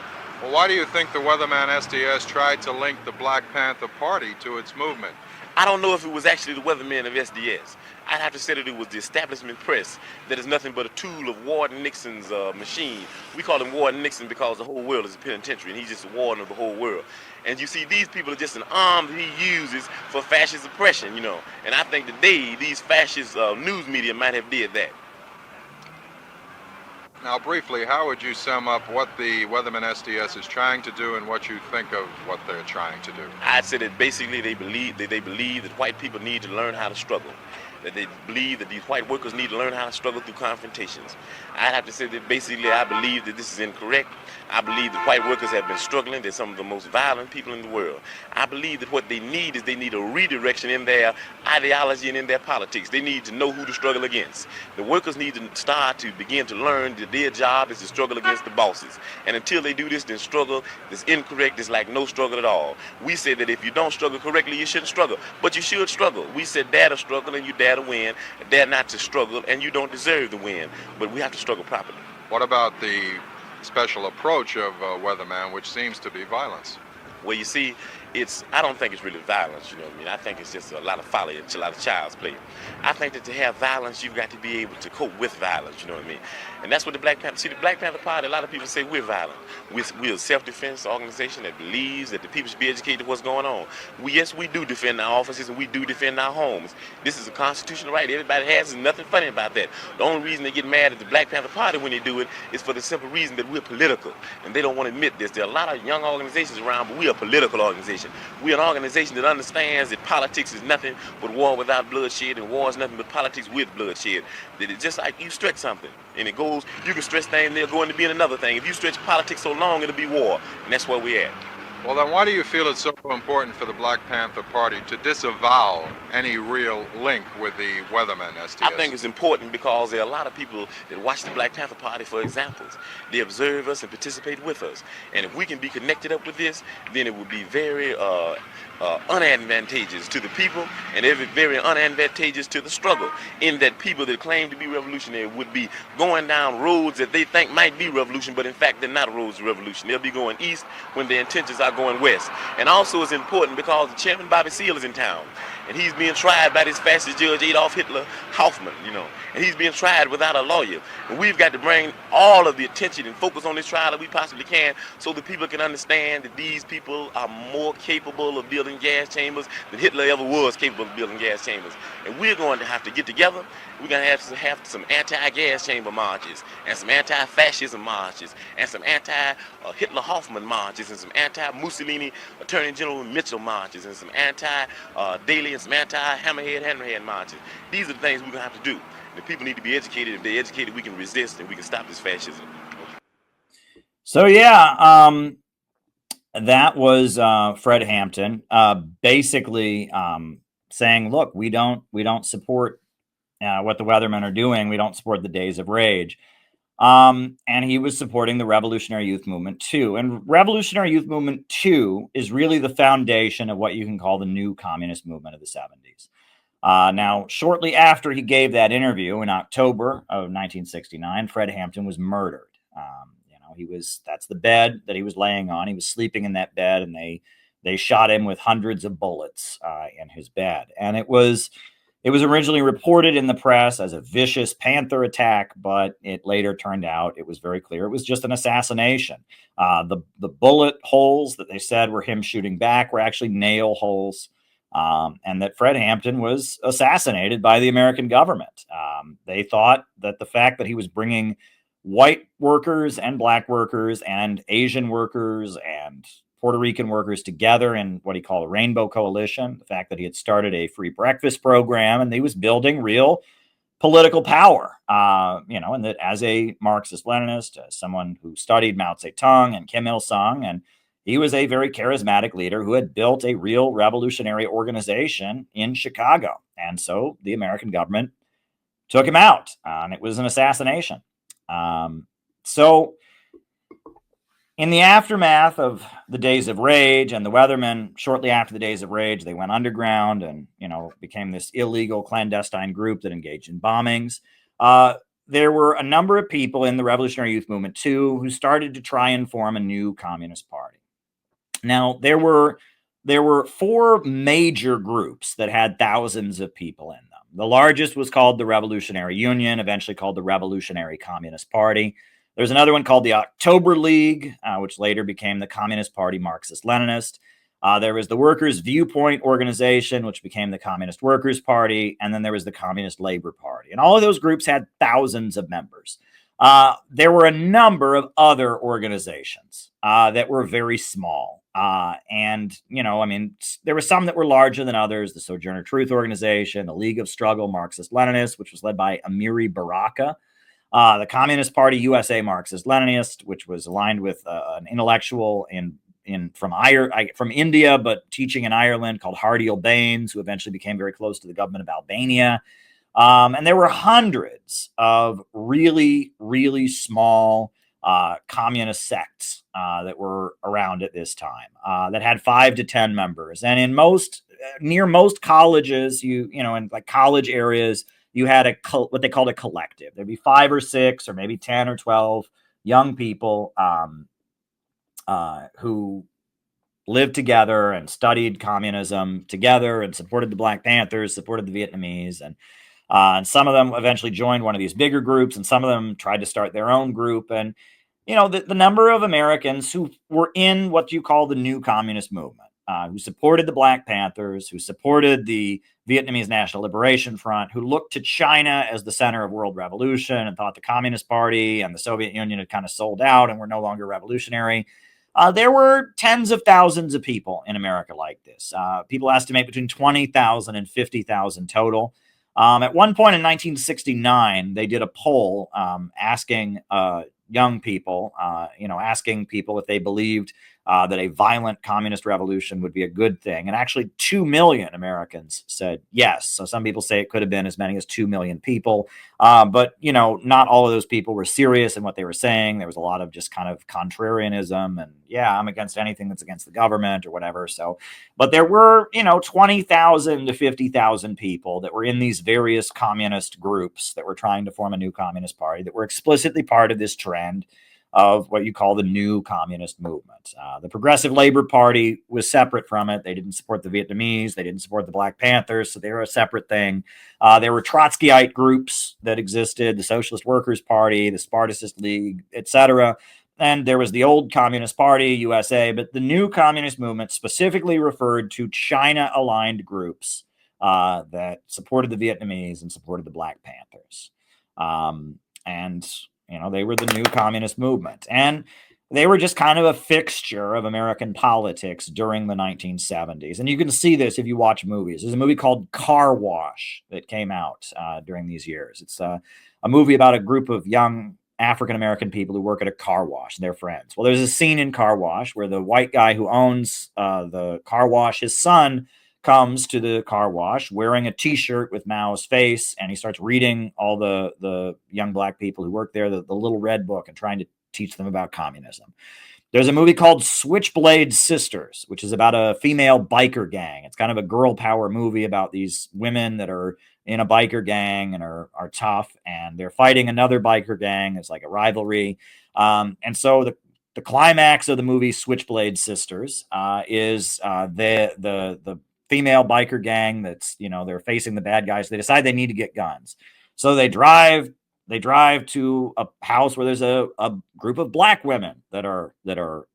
Well, why do you think the Weatherman SDS tried to link the Black Panther Party to its movement? I don't know if it was actually the Weathermen of SDS. I'd have to say that it was the establishment press that is nothing but a tool of Warden Nixon's machine. We call him Warden Nixon because the whole world is a penitentiary and he's just the warden of the whole world. And you see, these people are just an arm that he uses for fascist oppression, And I think today, these fascist news media might have did that. Now, briefly, how would you sum up what the Weatherman SDS is trying to do and what you think of what they're trying to do? I'd say that basically they believe that white people need to learn how to struggle. That they believe that these white workers need to learn how to struggle through confrontations. I'd have to say that basically I believe that this is incorrect. I believe that white workers have been struggling. They're some of the most violent people in the world. I believe that what they need is they need a redirection in their ideology and in their politics. They need to know who to struggle against. The workers need to start to begin to learn that their job is to struggle against the bosses. And until they do this, then struggle is incorrect. It's like no struggle at all. We say that if you don't struggle correctly, you shouldn't struggle. But you should struggle. We said dare to struggle and you dare to win, dare not to struggle and you don't deserve to win. But we have to struggle properly. What about the special approach of Weatherman, which seems to be violence? Well, you see, I don't think it's really violence, you know what I mean? I think it's just a lot of folly, a lot of child's play. I think that to have violence, you've got to be able to cope with violence, you know what I mean? And that's what the Black Panther, the Black Panther Party, a lot of people say we're violent. We're a self-defense organization that believes that the people should be educated to what's going on. Yes, we do defend our offices and we do defend our homes. This is a constitutional right. Everybody has, there's nothing funny about that. The only reason they get mad at the Black Panther Party when they do it is for the simple reason that we're political. And they don't want to admit this. There are a lot of young organizations around, but we're a political organization. We're an organization that understands that politics is nothing but war without bloodshed, and war is nothing but politics with bloodshed. That it's just like you stretch something, and it goes, you can stretch things, and they'll go into being another thing. If you stretch politics so long, it'll be war, and that's where we're at. Well, then why do you feel it's so important for the Black Panther Party to disavow any real link with the Weatherman SDS? I think it's important because there are a lot of people that watch the Black Panther Party for examples. They observe us and participate with us. And if we can be connected up with this, then it would be very unadvantageous to the people and very unadvantageous to the struggle, in that people that claim to be revolutionary would be going down roads that they think might be revolution, but in fact they're not roads to revolution. They'll be going east when their intentions are going west. And also it's important because the chairman Bobby Seale is in town, and he's being tried by this fascist judge Adolf Hitler Hoffman, you know, and he's being tried without a lawyer. And we've got to bring all of the attention and focus on this trial that we possibly can, so that people can understand that these people are more capable of building gas chambers than Hitler ever was capable of building gas chambers. And we're going to have to get together. We're going to have some anti-gas chamber marches, and some anti-fascism marches, and some anti-Hitler Hoffman marches, and some anti-Mussolini Attorney General Mitchell marches, and some anti-Daley and some anti-Hammerhead marches. These are the things we're going to have to do. The people need to be educated. If they're educated, we can resist and we can stop this fascism. So yeah, that was Fred Hampton basically saying, look, we don't support what the Weathermen are doing. We don't support the Days of Rage. And he was supporting the Revolutionary Youth Movement too. And Revolutionary Youth Movement 2 is really the foundation of what you can call the new communist movement of the 70s. Now, shortly after he gave that interview in October of 1969, Fred Hampton was murdered. That's the bed that he was laying on. He was sleeping in that bed, and they shot him with hundreds of bullets in his bed. And it was originally reported in the press as a vicious Panther attack, but it later turned out it was very clear it was just an assassination. The bullet holes that they said were him shooting back were actually nail holes. And that Fred Hampton was assassinated by the American government. They thought that the fact that he was bringing white workers and black workers and Asian workers and Puerto Rican workers together in what he called a rainbow coalition, the fact that he had started a free breakfast program, and he was building real political power, and that as a Marxist-Leninist, as someone who studied Mao Zedong and Kim Il-sung, and he was a very charismatic leader who had built a real revolutionary organization in Chicago. And so the American government took him out, and it was an assassination. So in the aftermath of the Days of Rage and the Weathermen, shortly after the Days of Rage, they went underground and, became this illegal clandestine group that engaged in bombings. There were a number of people in the Revolutionary Youth Movement too who started to try and form a new communist party. Now, there were 4 major groups that had thousands of people in them. The largest was called the Revolutionary Union, eventually called the Revolutionary Communist Party. There's another one called the October League, which later became the Communist Party Marxist-Leninist. There was the Workers' Viewpoint Organization, which became the Communist Workers' Party. And then there was the Communist Labor Party. And all of those groups had thousands of members. There were a number of other organizations that were very small. And, I mean, there were some that were larger than others. The Sojourner Truth Organization, the League of Struggle Marxist-Leninists, which was led by Amiri Baraka. The Communist Party USA Marxist-Leninist, which was aligned with an intellectual from India, but teaching in Ireland, called Hardiel Baines, who eventually became very close to the government of Albania. And there were hundreds of really, really small communist sects that were around at this time that had 5 to 10 members. And in near most colleges, in like college areas, you had what they called a collective. There'd be 5 or 6 or maybe 10 or 12 young people who lived together and studied communism together and supported the Black Panthers, supported the Vietnamese, and some of them eventually joined one of these bigger groups, and some of them tried to start their own group. And, the number of Americans who were in what you call the new communist movement, who supported the Black Panthers, who supported the Vietnamese National Liberation Front, who looked to China as the center of world revolution and thought the Communist Party and the Soviet Union had kind of sold out and were no longer revolutionary. There were tens of thousands of people in America like this. People estimate between 20,000 and 50,000 total. At one point in 1969, they did a poll asking young people, asking people if they believed that a violent communist revolution would be a good thing. And actually 2 million Americans said yes. So some people say it could have been as many as 2 million people. But, not all of those people were serious in what they were saying. There was a lot of just kind of contrarianism and, yeah, I'm against anything that's against the government or whatever. So, but there were, 20,000 to 50,000 people that were in these various communist groups that were trying to form a new communist party that were explicitly part of this trend of what you call the new communist movement. The Progressive Labor Party was separate from it. They didn't support the Vietnamese. They didn't support the Black Panthers, so they were a separate thing. There were Trotskyite groups that existed, the Socialist Workers' Party, the Spartacist League, etc. And there was the old Communist Party, USA, but the new communist movement specifically referred to China-aligned groups that supported the Vietnamese and supported the Black Panthers. They were the new communist movement. And they were just kind of a fixture of American politics during the 1970s. And you can see this if you watch movies. There's a movie called Car Wash that came out during these years. It's a movie about a group of young African-American people who work at a car wash. They're friends. Well, there's a scene in Car Wash where the white guy who owns the car wash, his son, comes to the car wash wearing a T-shirt with Mao's face, and he starts reading all the young Black people who work there the Little Red Book and trying to teach them about communism. There's a movie called Switchblade Sisters, which is about a female biker gang. It's kind of a girl power movie about these women that are in a biker gang and are tough, and they're fighting another biker gang. It's like a rivalry. And so the climax of the movie Switchblade Sisters is the female biker gang that's, they're facing the bad guys. They decide they need to get guns. So they drive to a house where there's a group of Black women that are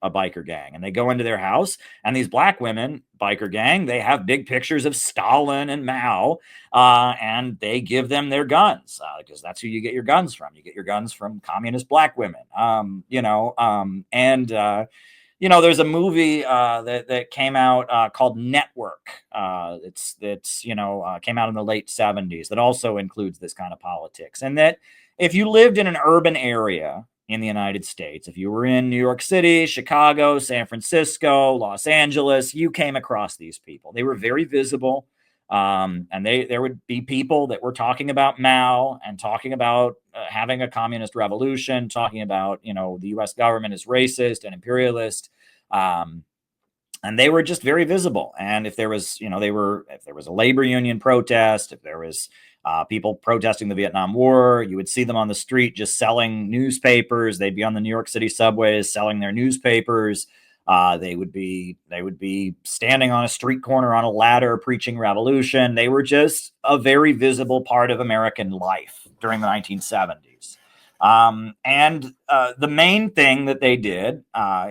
a biker gang. And they go into their house, and these Black women, biker gang, they have big pictures of Stalin and Mao, and they give them their guns because that's who you get your guns from. You get your guns from communist Black women, there's a movie that came out called Network. It's came out in the late 70s that also includes this kind of politics. And that if you lived in an urban area in the United States, if you were in New York City, Chicago, San Francisco, Los Angeles, you came across these people. They were very visible. And there would be people that were talking about Mao and talking about having a communist revolution, talking about, the U.S. government is racist and imperialist. And they were just very visible. And if there was, if there was a labor union protest, if there was people protesting the Vietnam War, you would see them on the street just selling newspapers. They'd be on the New York City subways selling their newspapers. They would be standing on a street corner on a ladder preaching revolution. They were just a very visible part of American life during the 1970s. And the main thing that they did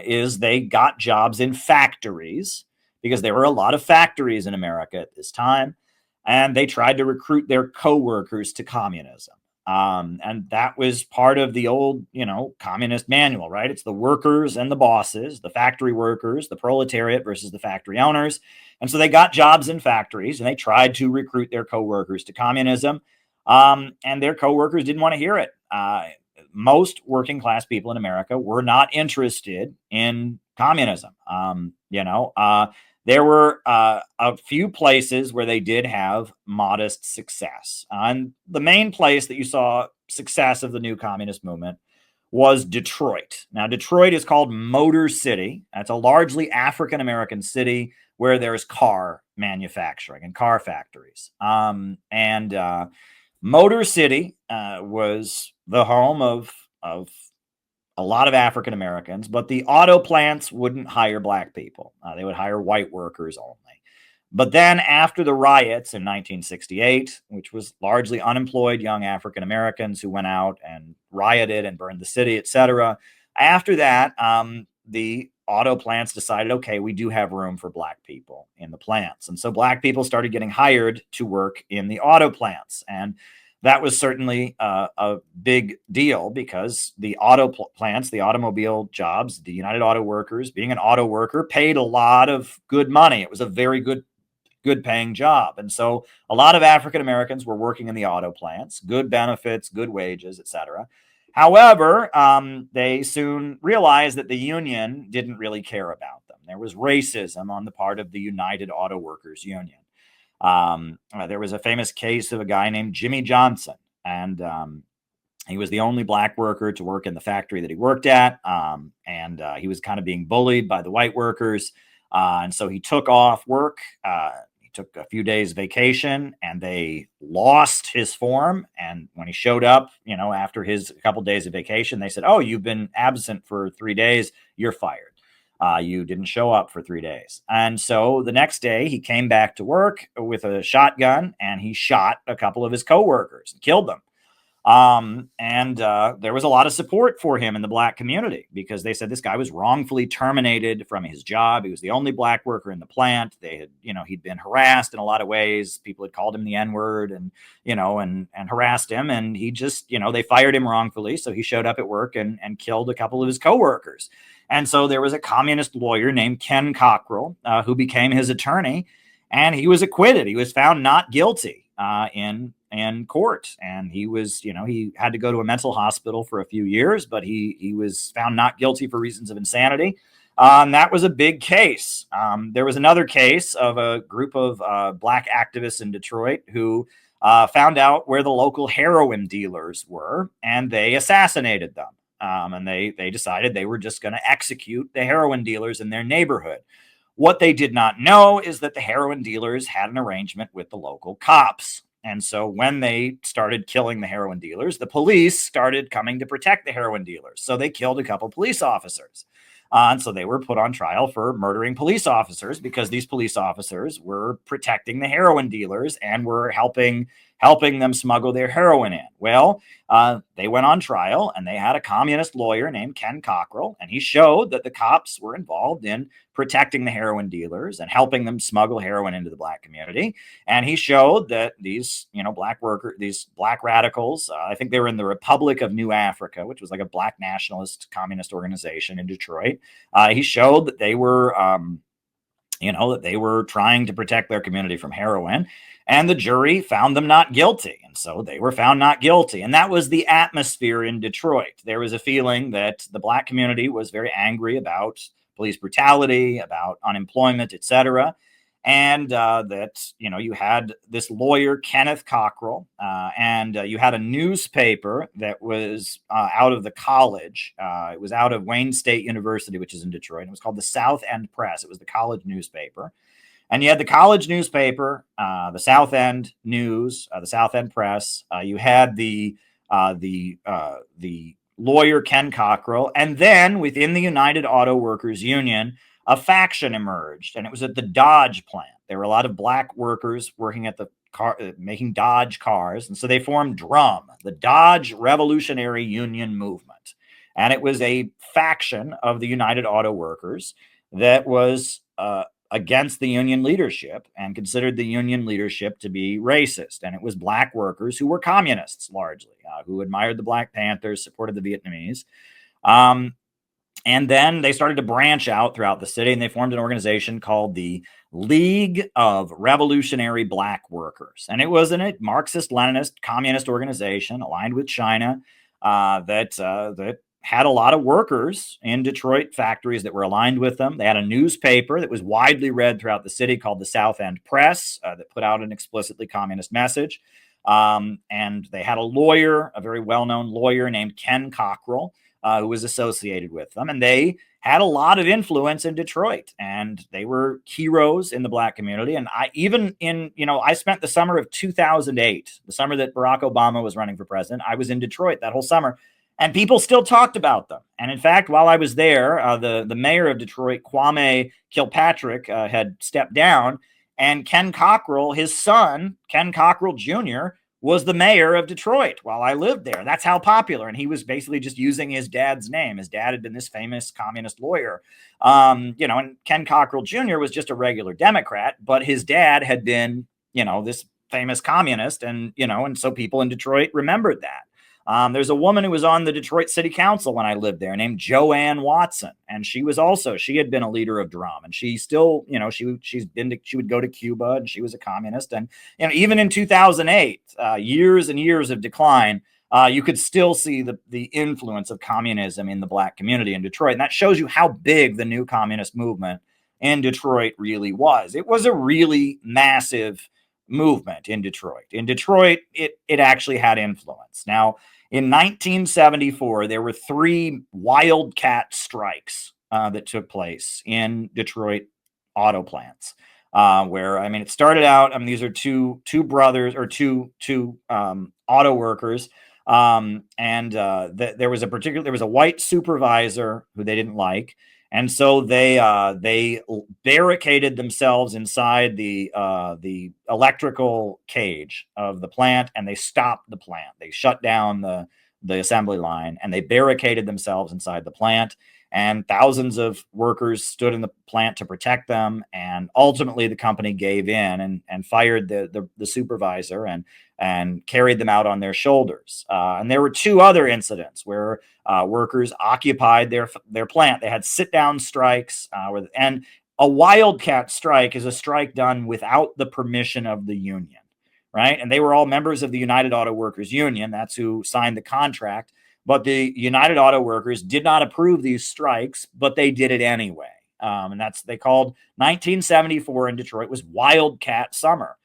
is they got jobs in factories, because there were a lot of factories in America at this time, and they tried to recruit their coworkers to communism. And that was part of the old, communist manual, right? It's the workers and the bosses, the factory workers, the proletariat versus the factory owners. And so they got jobs in factories and they tried to recruit their coworkers to communism. And their coworkers didn't want to hear it. Most working class people in America were not interested in communism. There were a few places where they did have modest success. And the main place that you saw success of the new communist movement was Detroit. Now, Detroit is called Motor City. That's a largely African American city where there's car manufacturing and car factories. Motor City was the home of a lot of African Americans, but the auto plants wouldn't hire black people. They would hire white workers only. But then after the riots in 1968, which was largely unemployed young African Americans who went out and rioted and burned the city, etc. After that, the auto plants decided, okay, we do have room for black people in the plants. And so black people started getting hired to work in the auto plants. And that was certainly a big deal because the auto plants, the automobile jobs, the United Auto Workers, being an auto worker, paid a lot of good money. It was a very good paying job. And so a lot of African Americans were working in the auto plants, good benefits, good wages, etc. However, they soon realized that the union didn't really care about them. There was racism on the part of the United Auto Workers Union. There was a famous case of a guy named Jimmy Johnson, and he was the only black worker to work in the factory that he worked at, and he was kind of being bullied by the white workers, and so he took off work. He took a few days vacation, and they lost his form. And when he showed up, after his couple days of vacation, they said, "Oh, you've been absent for 3 days. You're fired. You didn't show up for 3 days." And so the next day he came back to work with a shotgun and he shot a couple of his coworkers and killed them. There was a lot of support for him in the black community because they said this guy was wrongfully terminated from his job. He was the only black worker in the plant. They had, he'd been harassed in a lot of ways. People had called him the N-word and harassed him. And he just, they fired him wrongfully. So he showed up at work and killed a couple of his coworkers. And so there was a communist lawyer named Ken Cockrell who became his attorney, and he was acquitted. He was found not guilty in court, and he was, he had to go to a mental hospital for a few years, but he was found not guilty for reasons of insanity. And that was a big case. There was another case of a group of black activists in Detroit who found out where the local heroin dealers were, and they assassinated them. And they decided they were just going to execute the heroin dealers in their neighborhood. What they did not know is that the heroin dealers had an arrangement with the local cops. And so when they started killing the heroin dealers, the police started coming to protect the heroin dealers. So they killed a couple police officers. And so they were put on trial for murdering police officers because these police officers were protecting the heroin dealers and were helping them smuggle their heroin in. Well, they went on trial and they had a communist lawyer named Ken Cockrell, and he showed that the cops were involved in protecting the heroin dealers and helping them smuggle heroin into the black community. And he showed that these, these black radicals, I think they were in the Republic of New Africa, which was like a black nationalist communist organization in Detroit. He showed that they were, that they were trying to protect their community from heroin. And the jury found them not guilty. And so they were found not guilty. And that was the atmosphere in Detroit. There was a feeling that the black community was very angry about police brutality, about unemployment, etc. And that, you had this lawyer, Kenneth Cockrell, and you had a newspaper that was out of the college. It was out of Wayne State University, which is in Detroit. It was called the South End Press. It was the college newspaper. And you had the college newspaper, the South End News, the South End Press. You had the lawyer Ken Cockrell, and then within the United Auto Workers Union, a faction emerged, and it was at the Dodge plant. There were a lot of black workers working at the car, making Dodge cars, and so they formed DRUM, the Dodge Revolutionary Union Movement, and it was a faction of the United Auto Workers that was against the union leadership and considered the union leadership to be racist. And it was black workers who were communists largely, who admired the Black Panthers, supported the Vietnamese. And then they started to branch out throughout the city, and they formed an organization called the League of Revolutionary Black Workers. And it was a Marxist-Leninist communist organization aligned with China that had a lot of workers in Detroit factories that were aligned with them. They had a newspaper that was widely read throughout the city called the South End Press that put out an explicitly communist message. And they had a lawyer, a very well-known lawyer named Ken Cockrell, who was associated with them. And they had a lot of influence in Detroit, and they were heroes in the black community. And I spent the summer of 2008, the summer that Barack Obama was running for president. I was in Detroit that whole summer, and people still talked about them. And in fact, while I was there, the mayor of Detroit, Kwame Kilpatrick, had stepped down, and Ken Cockrell, his son, Ken Cockrell Jr., was the mayor of Detroit while I lived there. That's how popular. And he was basically just using his dad's name. His dad had been this famous communist lawyer. And Ken Cockrell Jr. was just a regular Democrat, but his dad had been, this famous communist. And so people in Detroit remembered that. There's a woman who was on the Detroit City Council when I lived there named Joanne Watson. And she had been a leader of drum, and she still, she would go to Cuba, and she was a communist. And, even in 2008, years and years of decline, you could still see the influence of communism in the black community in Detroit. And that shows you how big the new communist movement in Detroit really was. It was a really massive movement in Detroit. In Detroit, it actually had influence. Now, in 1974, there were 3 wildcat strikes that took place in Detroit auto plants, where, it started out, these are two brothers, or two auto workers. There was a white supervisor who they didn't like. And so they barricaded themselves inside the electrical cage of the plant, and they stopped the plant. They shut down the assembly line, and they barricaded themselves inside the plant. And thousands of workers stood in the plant to protect them. And ultimately, the company gave in and fired the supervisor and carried them out on their shoulders. And there were 2 other incidents where workers occupied their plant. They had sit-down strikes, and a wildcat strike is a strike done without the permission of the union, right? And they were all members of the United Auto Workers Union. That's who signed the contract. But the United Auto Workers did not approve these strikes, but they did it anyway. And they called 1974 in Detroit was Wildcat Summer,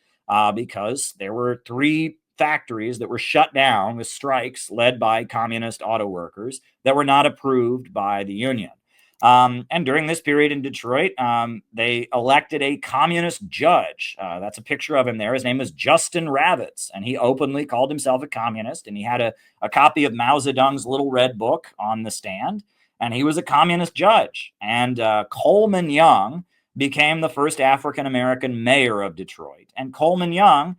because there were 3 factories that were shut down with strikes led by communist auto workers that were not approved by the union. And during this period in Detroit, they elected a communist judge. That's a picture of him there. His name was Justin Ravitz, and he openly called himself a communist. And he had a copy of Mao Zedong's Little Red Book on the stand, and he was a communist judge. And Coleman Young became the first African-American mayor of Detroit. And Coleman Young,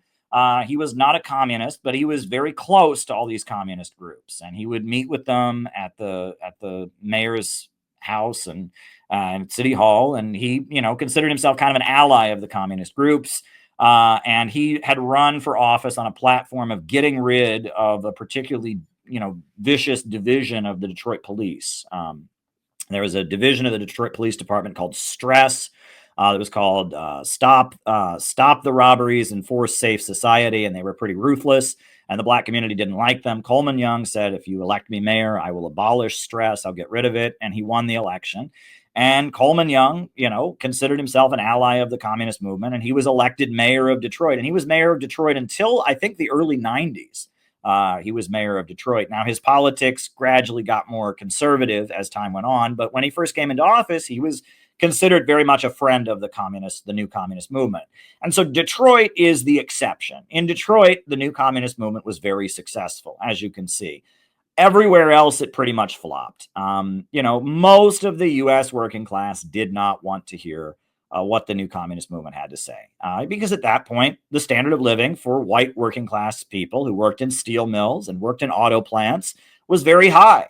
he was not a communist, but he was very close to all these communist groups. And he would meet with them at the mayor's house and City Hall, and he considered himself kind of an ally of the communist groups, and he had run for office on a platform of getting rid of a particularly vicious division of the Detroit police. There was a division of the Detroit Police Department called Stress. It was called Stop the Robberies and Force Safe Society, and they were pretty ruthless. And the black community didn't like them. Coleman Young said, if you elect me mayor, I will abolish stress. I'll get rid of it. And he won the election. And Coleman Young, considered himself an ally of the communist movement. And he was elected mayor of Detroit. And he was mayor of Detroit until, I think, the early 90s. He was mayor of Detroit. Now, his politics gradually got more conservative as time went on. But when he first came into office, he was considered very much a friend of the new communist movement. And so Detroit is the exception. In Detroit, the new communist movement was very successful, as you can see. Everywhere else, it pretty much flopped. Most of the U.S. working class did not want to hear what the new communist movement had to say. Because at that point, the standard of living for white working class people who worked in steel mills and worked in auto plants was very high.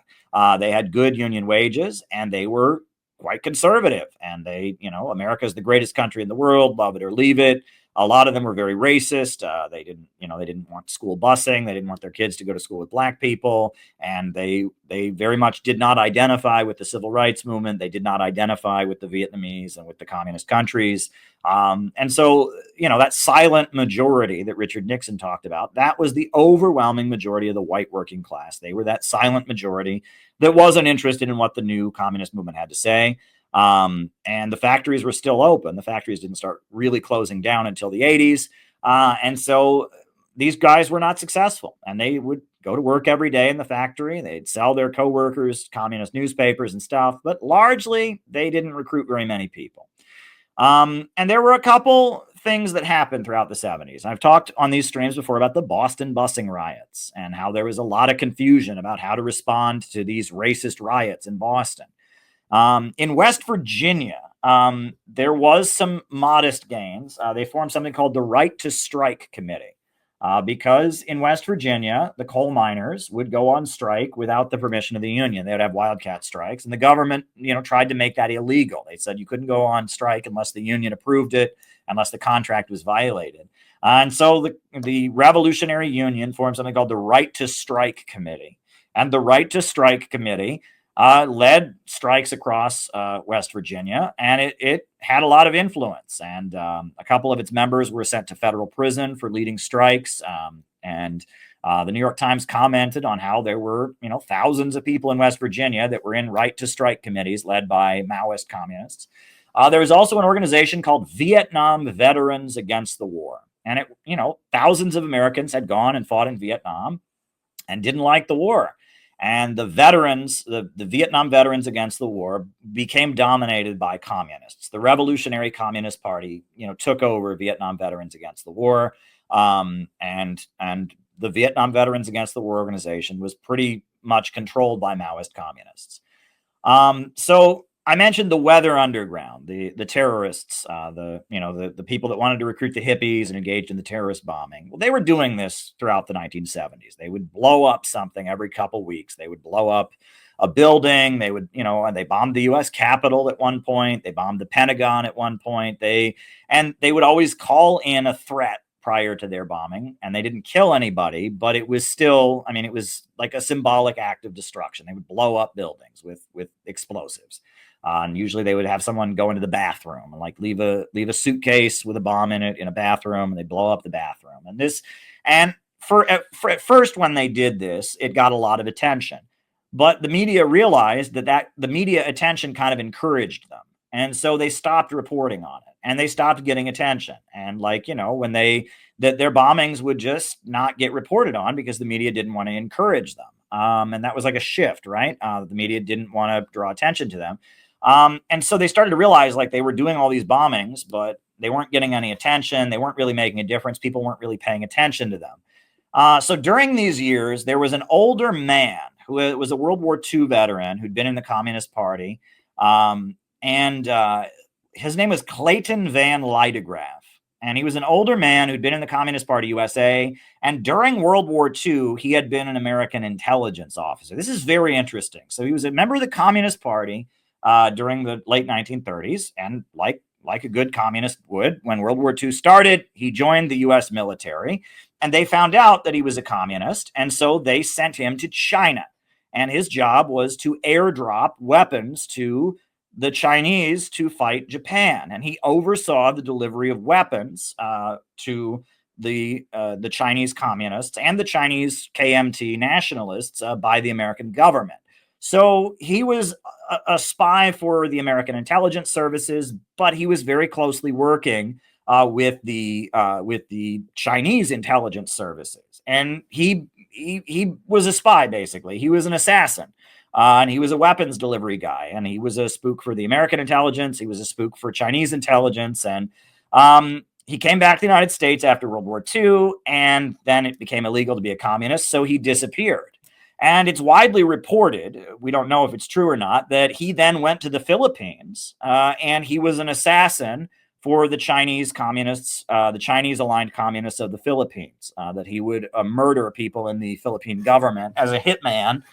They had good union wages, and they were quite conservative, and they, America is the greatest country in the world, love it or leave it. A lot of them were very racist. They didn't want school busing. They didn't want their kids to go to school with black people, and they very much did not identify with the civil rights movement. They did not identify with the Vietnamese and with the communist countries. And so, that silent majority that Richard Nixon talked about, that was the overwhelming majority of the white working class. They were that silent majority that wasn't interested in what the new communist movement had to say. And the factories were still open. The factories didn't start really closing down until the 80s. And so these guys were not successful, and they would go to work every day in the factory. They'd sell their coworkers communist newspapers and stuff, but largely they didn't recruit very many people. And there were a couple things that happened throughout the 70s. I've talked on these streams before about the Boston busing riots and how there was a lot of confusion about how to respond to these racist riots in Boston. In West Virginia, there was some modest gains. They formed something called the Right to Strike Committee, because in West Virginia, the coal miners would go on strike without the permission of the union. They would have wildcat strikes, and the government, tried to make that illegal. They said you couldn't go on strike unless the union approved it, unless the contract was violated. And so the Revolutionary Union formed something called the Right to Strike Committee. And the Right to Strike Committee led strikes across West Virginia, and it had a lot of influence. And a couple of its members were sent to federal prison for leading strikes. And the New York Times commented on how there were, thousands of people in West Virginia that were in right to strike committees led by Maoist communists. There was also an organization called Vietnam Veterans Against the War. And thousands of Americans had gone and fought in Vietnam and didn't like the war. And the veterans, the Vietnam Veterans Against the War, became dominated by communists. The Revolutionary Communist Party, took over Vietnam Veterans Against the War, and the Vietnam Veterans Against the War organization was pretty much controlled by Maoist communists. So I mentioned the Weather Underground, the terrorists, the people that wanted to recruit the hippies and engaged in the terrorist bombing. Well, they were doing this throughout the 1970s. They would blow up something every couple weeks. They would blow up a building. They would, and they bombed the U.S. Capitol at one point. They bombed the Pentagon at one point. They would always call in a threat prior to their bombing, and they didn't kill anybody, but it was still, it was like a symbolic act of destruction. They would blow up buildings with explosives. And usually they would have someone go into the bathroom and leave a suitcase with a bomb in it in a bathroom, and they blow up the bathroom. And at first when they did this, it got a lot of attention, but the media realized that the media attention kind of encouraged them. And so they stopped reporting on it, and they stopped getting attention. And when their bombings would just not get reported on because the media didn't want to encourage them. And that was like a shift, right? The media didn't want to draw attention to them. And so they started to realize they were doing all these bombings, but they weren't getting any attention. They weren't really making a difference. People weren't really paying attention to them. So during these years, there was an older man who was a World War II veteran who'd been in the Communist Party. And his name was Clayton Van Lydegraaf. And he was an older man who'd been in the Communist Party USA. And during World War II, he had been an American intelligence officer. This is very interesting. So he was a member of the Communist Party during the late 1930s. And like a good communist would, when World War II started, he joined the U.S. military. And they found out that he was a communist. And so they sent him to China. And his job was to airdrop weapons to the Chinese to fight Japan. And he oversaw the delivery of weapons to the Chinese communists and the Chinese KMT nationalists by the American government. So he was a spy for the American intelligence services, but he was very closely working with the Chinese intelligence services. And he was a spy, basically. He was an assassin. And he was a weapons delivery guy, and he was a spook for the American intelligence. He was a spook for Chinese intelligence. And he came back to the United States after World War II, and then it became illegal to be a communist, so he disappeared. And it's widely reported, we don't know if it's true or not, that he then went to the Philippines, and he was an assassin for the Chinese communists, the Chinese-aligned communists of the Philippines, that he would murder people in the Philippine government as a hitman.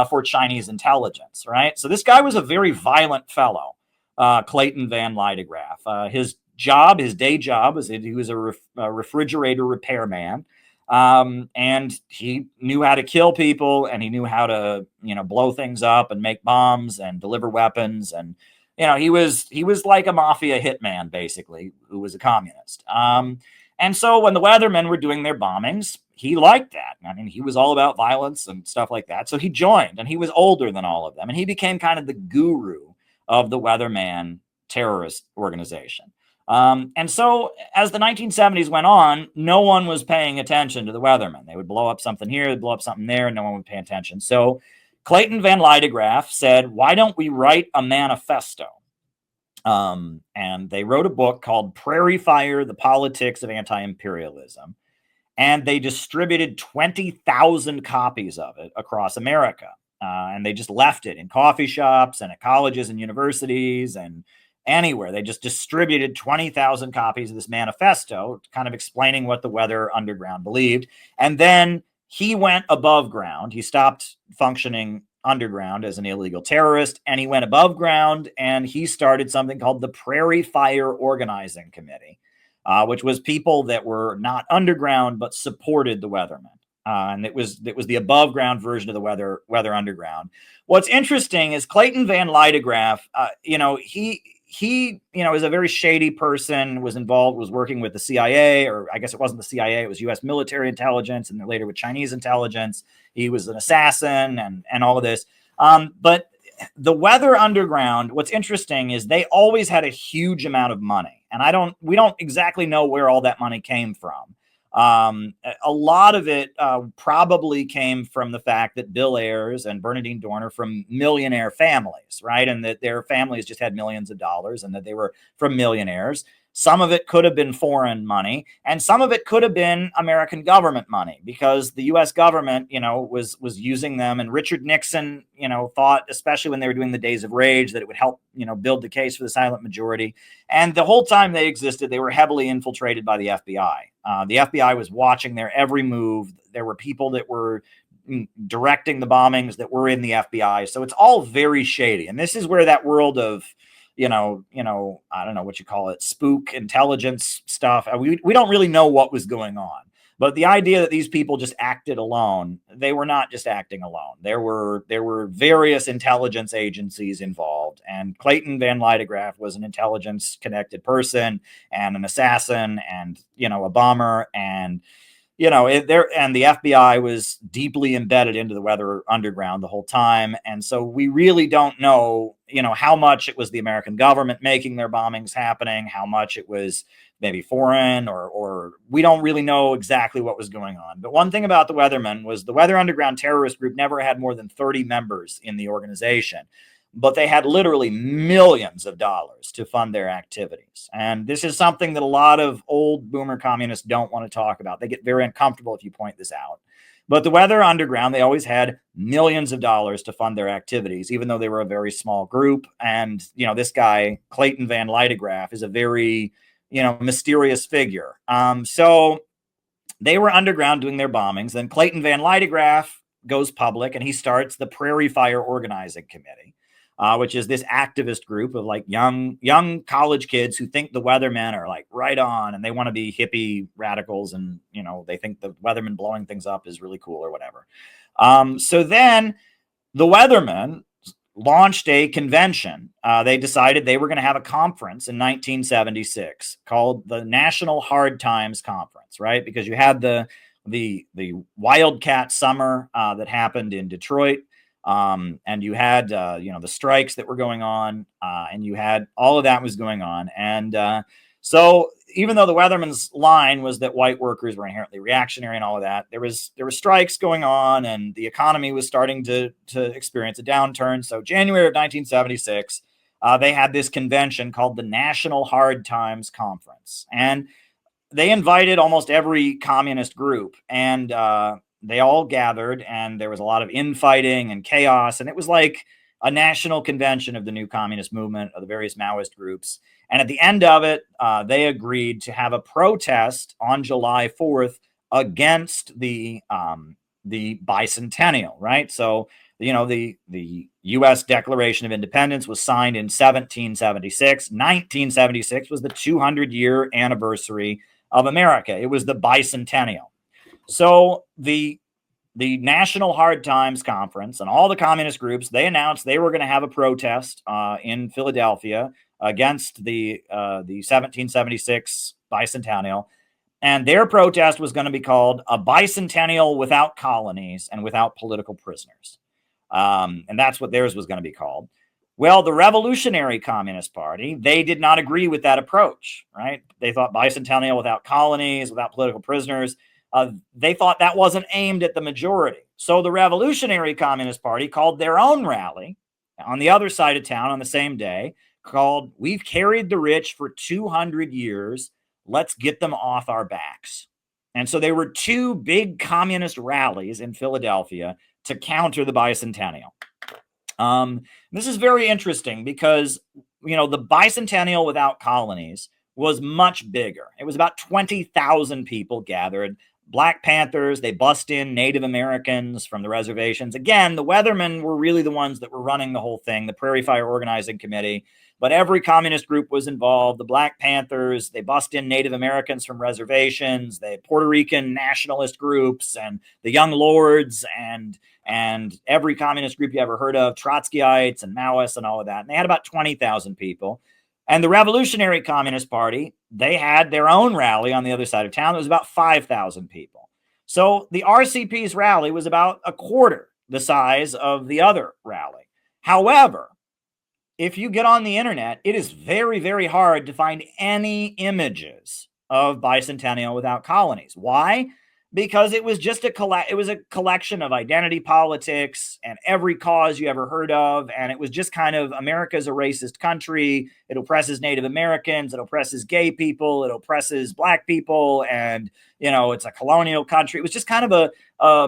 for Chinese intelligence, right? So this guy was a very violent fellow, Clayton Van Lydegraf. His day job, was he was a refrigerator repairman. And he knew how to kill people, and he knew how to, blow things up and make bombs and deliver weapons. And, he was like a mafia hitman, basically, who was a communist. And so when the Weathermen were doing their bombings, he liked that. I mean, he was all about violence and stuff like that. So he joined, and he was older than all of them. And he became kind of the guru of the Weatherman terrorist organization. And so as the 1970s went on, no one was paying attention to the Weathermen. They would blow up something here, they'd blow up something there, and no one would pay attention. So Clayton Van Lydegraf said, why don't we write a manifesto? And they wrote a book called Prairie Fire, The Politics of Anti-Imperialism. And they distributed 20,000 copies of it across America. And they just left it in coffee shops and at colleges and universities and anywhere. They just distributed 20,000 copies of this manifesto, kind of explaining what the Weather Underground believed. And then he went above ground. He stopped functioning underground as an illegal terrorist, and he went above ground, and he started something called the Prairie Fire Organizing Committee, which was people that were not underground but supported the Weathermen. And it was the above ground version of the Weather Underground. What's interesting is Clayton Van Lydegraf, he is a very shady person, was working with the CIA, or I guess it wasn't the CIA, it was U.S. military intelligence, and then later with Chinese intelligence. He was an assassin and all of this. But the Weather Underground, what's interesting is they always had a huge amount of money. And we don't exactly know where all that money came from. A lot of it probably came from the fact that Bill Ayers and Bernadine Dorner from millionaire families, right? And that their families just had millions of dollars and that they were from millionaires. Some of it could have been foreign money, and some of it could have been American government money, because the U.S. government, was using them. And Richard Nixon, thought, especially when they were doing the Days of Rage, that it would help, build the case for the silent majority. And the whole time they existed, they were heavily infiltrated by the FBI. The FBI was watching their every move. There were people that were directing the bombings that were in the FBI. So it's all very shady. And this is where that world of, I don't know what you call it, spook intelligence stuff. We don't really know what was going on. But the idea that these people just acted alone, they were not just acting alone. There were various intelligence agencies involved, and Clayton Van Lydegraf was an intelligence-connected person and an assassin and, a bomber, and and the FBI was deeply embedded into the Weather Underground the whole time. And so we really don't know, how much it was the American government making their bombings happening, how much it was maybe foreign, or we don't really know exactly what was going on. But one thing about the Weathermen was the Weather Underground terrorist group never had more than 30 members in the organization, but they had literally millions of dollars to fund their activities. And this is something that a lot of old boomer communists don't want to talk about. They get very uncomfortable if you point this out. But the Weather Underground, they always had millions of dollars to fund their activities, even though they were a very small group. And, this guy, Clayton Van Lydegraf, is a very, mysterious figure. So they were underground doing their bombings. Then Clayton Van Lydegraf goes public, and he starts the Prairie Fire Organizing Committee, which is this activist group of like young college kids who think the Weathermen are like right on, and they want to be hippie radicals, and they think the Weathermen blowing things up is really cool or whatever. So then the Weathermen launched a convention. They decided they were going to have a conference in 1976 called the National Hard Times Conference, right? Because you had the Wildcat Summer that happened in Detroit. And you had, the strikes that were going on, and you had all of that was going on. And so even though the Weathermen's line was that white workers were inherently reactionary and all of that, there were strikes going on, and the economy was starting to experience a downturn. So January of 1976, they had this convention called the National Hard Times Conference. And they invited almost every communist group, and they all gathered, and there was a lot of infighting and chaos. And it was like a national convention of the new communist movement, of the various Maoist groups. And at the end of it, they agreed to have a protest on July 4th against the Bicentennial, right? So the U.S. Declaration of Independence was signed in 1776. 1976 was the 200-year anniversary of America. It was the Bicentennial. So the National Hard Times Conference and all the communist groups, they announced they were going to have a protest in Philadelphia against the 1776 Bicentennial. And their protest was going to be called a bicentennial without colonies and without political prisoners. And that's what theirs was going to be called. Well, the Revolutionary Communist Party, they did not agree with that approach, right? They thought bicentennial without colonies, without political prisoners. They thought that wasn't aimed at the majority. So the Revolutionary Communist Party called their own rally on the other side of town on the same day, called "We've Carried the Rich for 200 Years. Let's get them off our backs." And so there were two big communist rallies in Philadelphia to counter the Bicentennial. This is very interesting because, the Bicentennial without colonies was much bigger. It was about 20,000 people gathered. Black Panthers, they bust in Native Americans from the reservations. Again, the Weathermen were really the ones that were running the whole thing, the Prairie Fire Organizing Committee. But every communist group was involved. The Black Panthers, they bust in Native Americans from reservations, the Puerto Rican nationalist groups, and the Young Lords, and every communist group you ever heard of, Trotskyites and Maoists and all of that. And they had about 20,000 people. And the Revolutionary Communist Party, they had their own rally on the other side of town. It was about 5,000 people. So the RCP's rally was about a quarter the size of the other rally. However, if you get on the internet, it is very, very hard to find any images of Bicentennial without colonies. Why? Because it was just a collection of identity politics and every cause you ever heard of. And it was just kind of, America's a racist country. It oppresses Native Americans. It oppresses gay people. It oppresses Black people. And, it's a colonial country. It was just kind of a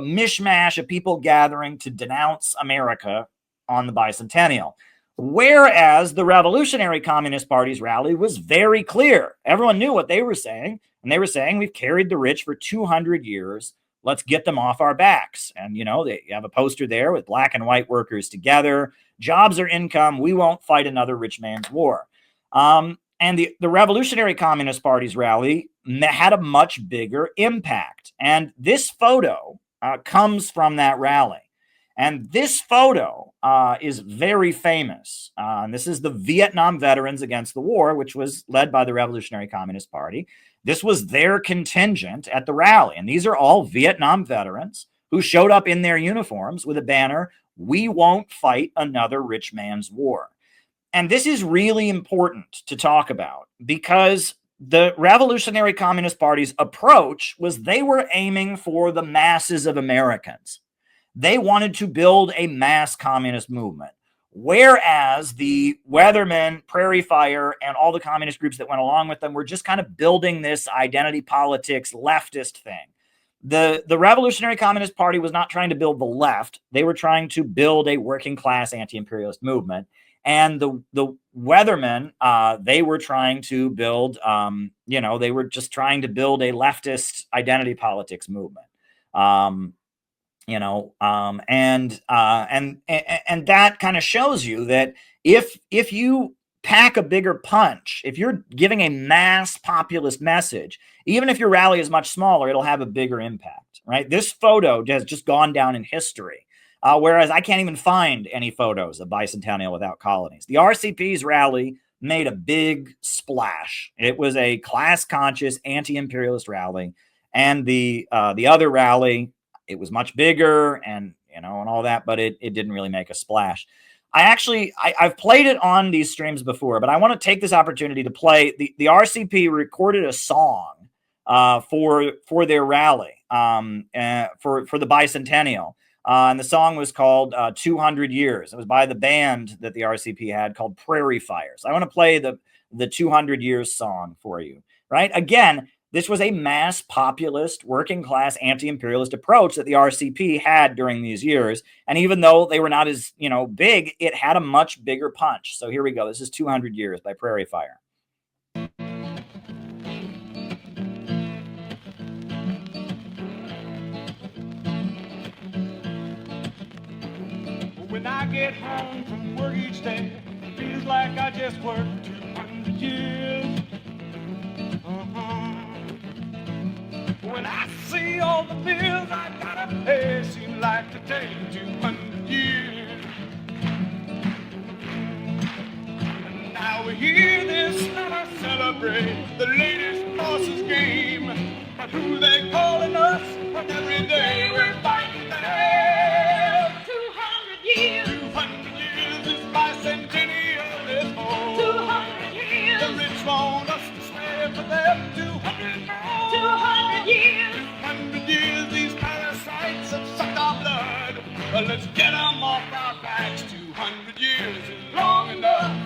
mishmash of people gathering to denounce America on the Bicentennial. Whereas the Revolutionary Communist Party's rally was very clear. Everyone knew what they were saying. And they were saying, we've carried the rich for 200 years. Let's get them off our backs. And, you have a poster there with black and white workers together. Jobs are income. We won't fight another rich man's war. And the Revolutionary Communist Party's rally had a much bigger impact. And this photo comes from that rally. And this photo is very famous. And this is the Vietnam Veterans Against the War, which was led by the Revolutionary Communist Party. This was their contingent at the rally. And these are all Vietnam veterans who showed up in their uniforms with a banner, "We won't fight another rich man's war." And this is really important to talk about because the Revolutionary Communist Party's approach was they were aiming for the masses of Americans. They wanted to build a mass communist movement, whereas the Weathermen, Prairie Fire, and all the communist groups that went along with them were just kind of building this identity politics leftist thing. The Revolutionary Communist Party was not trying to build the left. They were trying to build a working class anti-imperialist movement. And the Weathermen, they were trying to build, they were just trying to build a leftist identity politics movement. And that kind of shows you that if you pack a bigger punch, if you're giving a mass populist message, even if your rally is much smaller, it'll have a bigger impact, right? This photo has just gone down in history, whereas I can't even find any photos of Bicentennial without colonies. The RCP's rally made a big splash. It was a class-conscious anti-imperialist rally, and the other rally, it was much bigger and all that, but it didn't really make a splash. I've played it on these streams before, but I want to take this opportunity to play the RCP recorded a song for their rally for the Bicentennial. And the song was called 200 Years. It was by the band that the RCP had called Prairie Fire. So I want to play the 200 Years song for you, right? Again, this was a mass populist, working class, anti-imperialist approach that the RCP had during these years. And even though they were not as, big, it had a much bigger punch. So here we go. This is 200 Years by Prairie Fire. When I get home from work each day, it feels like I just worked 200 years. When I see all the bills I gotta pay, seem like to take 200 years. And now we hear this fella celebrate the latest boss's game. But who they calling us when every day we're fighting them? 200 years. 200 years is bicentennial this whole. 200 years. The rich want us to slave for them. 200 more. 200 years. 200 years, these parasites have sucked our blood. But let's get them off our backs. 200 years is long enough.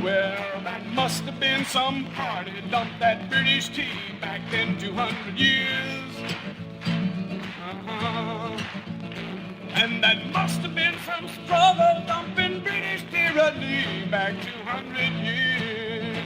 Well, that must have been some party dumped that British tea back then 200 years. And that must have been some struggle dumping British tyranny back 200 years.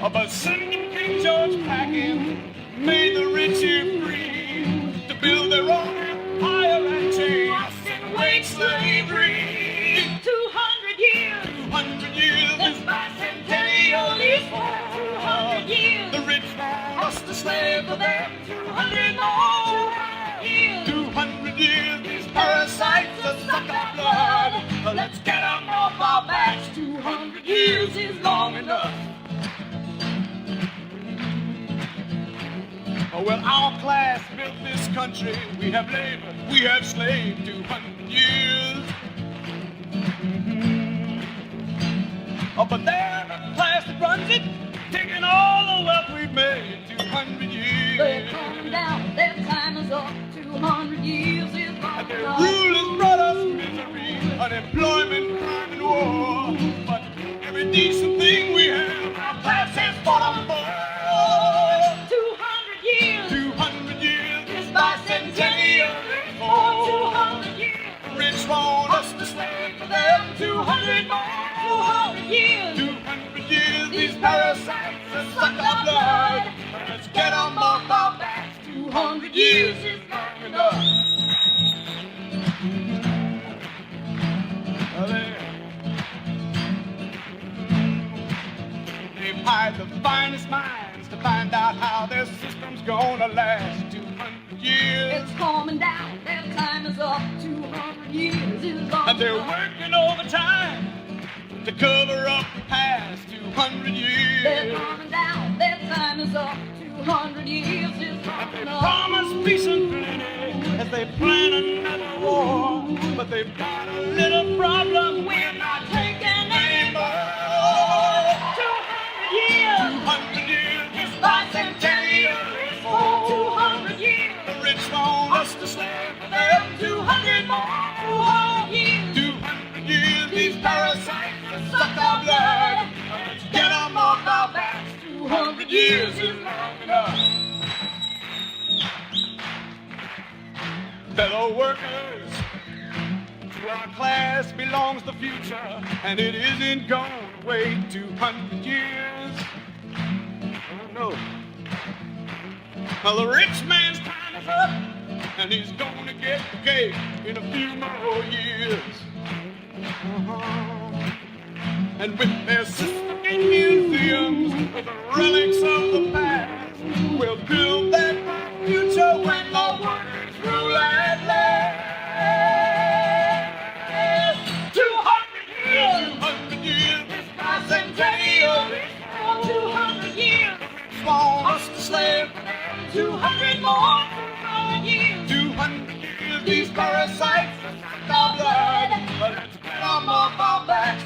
Oh, but sending King George packing made the rich here free to build their own empire and change and wage slavery. 200 years. 200 years The is bicentennial is for 200 years. the rich want us to slave for them. 200 more. 200 years, these parasites have sucked our blood. Let's get them off our backs. 200 years is long enough. Oh, well, our class built this country. We have labored, we have slaved 200 years. Oh, but they're the class that runs it, taking all the wealth we've made 200 years. They're coming down, their time is up. 200 years is long And their enough. rule has brought us misery, unemployment, crime, and war. But every decent thing we have, our class has fought on for. 200 years. 200 years, This bicentennial is for 200 years. the rich want us to slave for them. 200 more. 200 years. 200 years, these parasites have sucked our blood. Let's get them off our backs. 200 years is long enough. They've hired the finest minds to find out how their system's gonna last 200 years. It's coming down, their time is up. 200 years is long And they're enough. working overtime to cover up the past 200 They're years. coming down, their time is up. 200 years is long They enough. promise peace and plenty as they plan another war. But they've got a little problem, we're not taking any more. 200 years. 200 years, this Bicentennial is for 200 years. the rich want us to slave for them. 200 more. 200 years. 200 years, these parasites have sucked our blood. Let's get them off our backs. 200 years is long enough. Fellow workers, to our class belongs the future, and it isn't gonna wait 200 years. Oh no. Well, the rich man's time is up, and he's gonna get the cake in a few more years. And with their system in museums, with the relics of the past, we'll build that future when the workers rule at last. 200 years, 200 years, this bicentennial is for 200 years. Want us to slave for them. 200 more, 200 years. 200 years, these parasites have sucked our blood. But let's get them off our backs.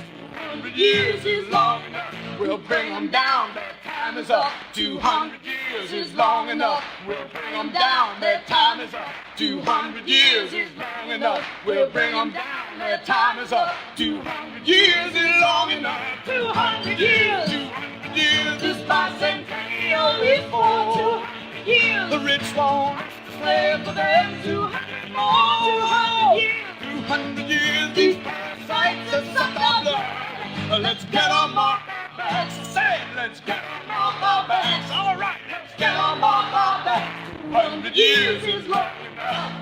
200 years is long enough. We'll bring them down, their time is up. 200 years is long enough. We'll bring them down, their time is up. 200 years is long enough. We'll bring them down, their time is up. 200 years is long enough. 200 years. 200 years, This bicentennial is for 200 years. the rich want us to slave for them. 200 more. 200 years. 200 years, these parasites have sucked our blood. Let's get them off our backs. Say it, let's get them off our backs. All right, let's get them off our backs. 200 years is long enough.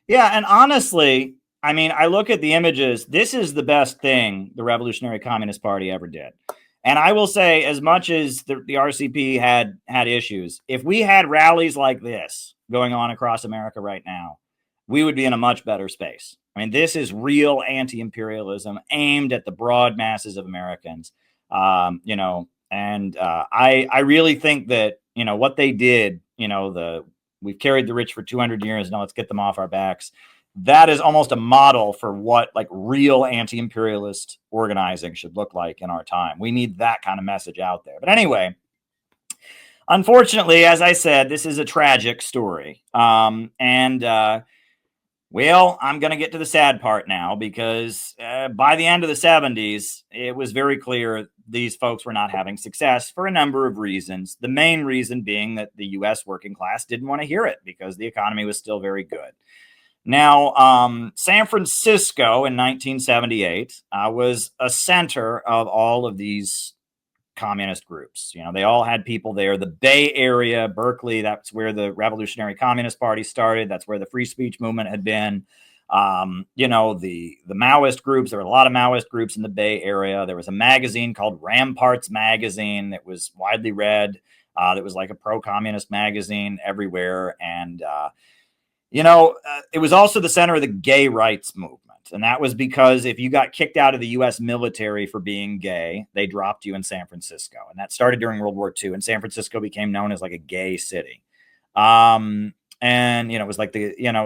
Yeah, and honestly, I mean, I look at the images. This is the best thing the Revolutionary Communist Party ever did. And I will say, as much as the RCP had issues, if we had rallies like this going on across America right now, we would be in a much better space. I mean, this is real anti-imperialism aimed at the broad masses of Americans. You know, and I really think that, you know, what they did, you know, we've carried the rich for 200 years. Now let's get them off our backs. That is almost a model for what like real anti-imperialist organizing should look like in our time. We need that kind of message out there. But anyway, unfortunately, as I said, this is a tragic story. Well, I'm going to get to the sad part now, because by the end of the 70s, it was very clear these folks were not having success for a number of reasons. The main reason being that the U.S. working class didn't want to hear it because the economy was still very good. Now, San Francisco in 1978 was a center of all of these communist groups. You know, they all had people there. The Bay Area, Berkeley, that's where the Revolutionary Communist Party started. That's where the free speech movement had been. You know, the Maoist groups, there were a lot of Maoist groups in the Bay Area. There was a magazine called Ramparts Magazine that was widely read. That was like a pro-communist magazine everywhere. And, you know, it was also the center of the gay rights movement. And that was because if you got kicked out of the U.S. military for being gay, they dropped you in San Francisco. And that started during World War II. And San Francisco became known as like a gay city. And, you know, it was like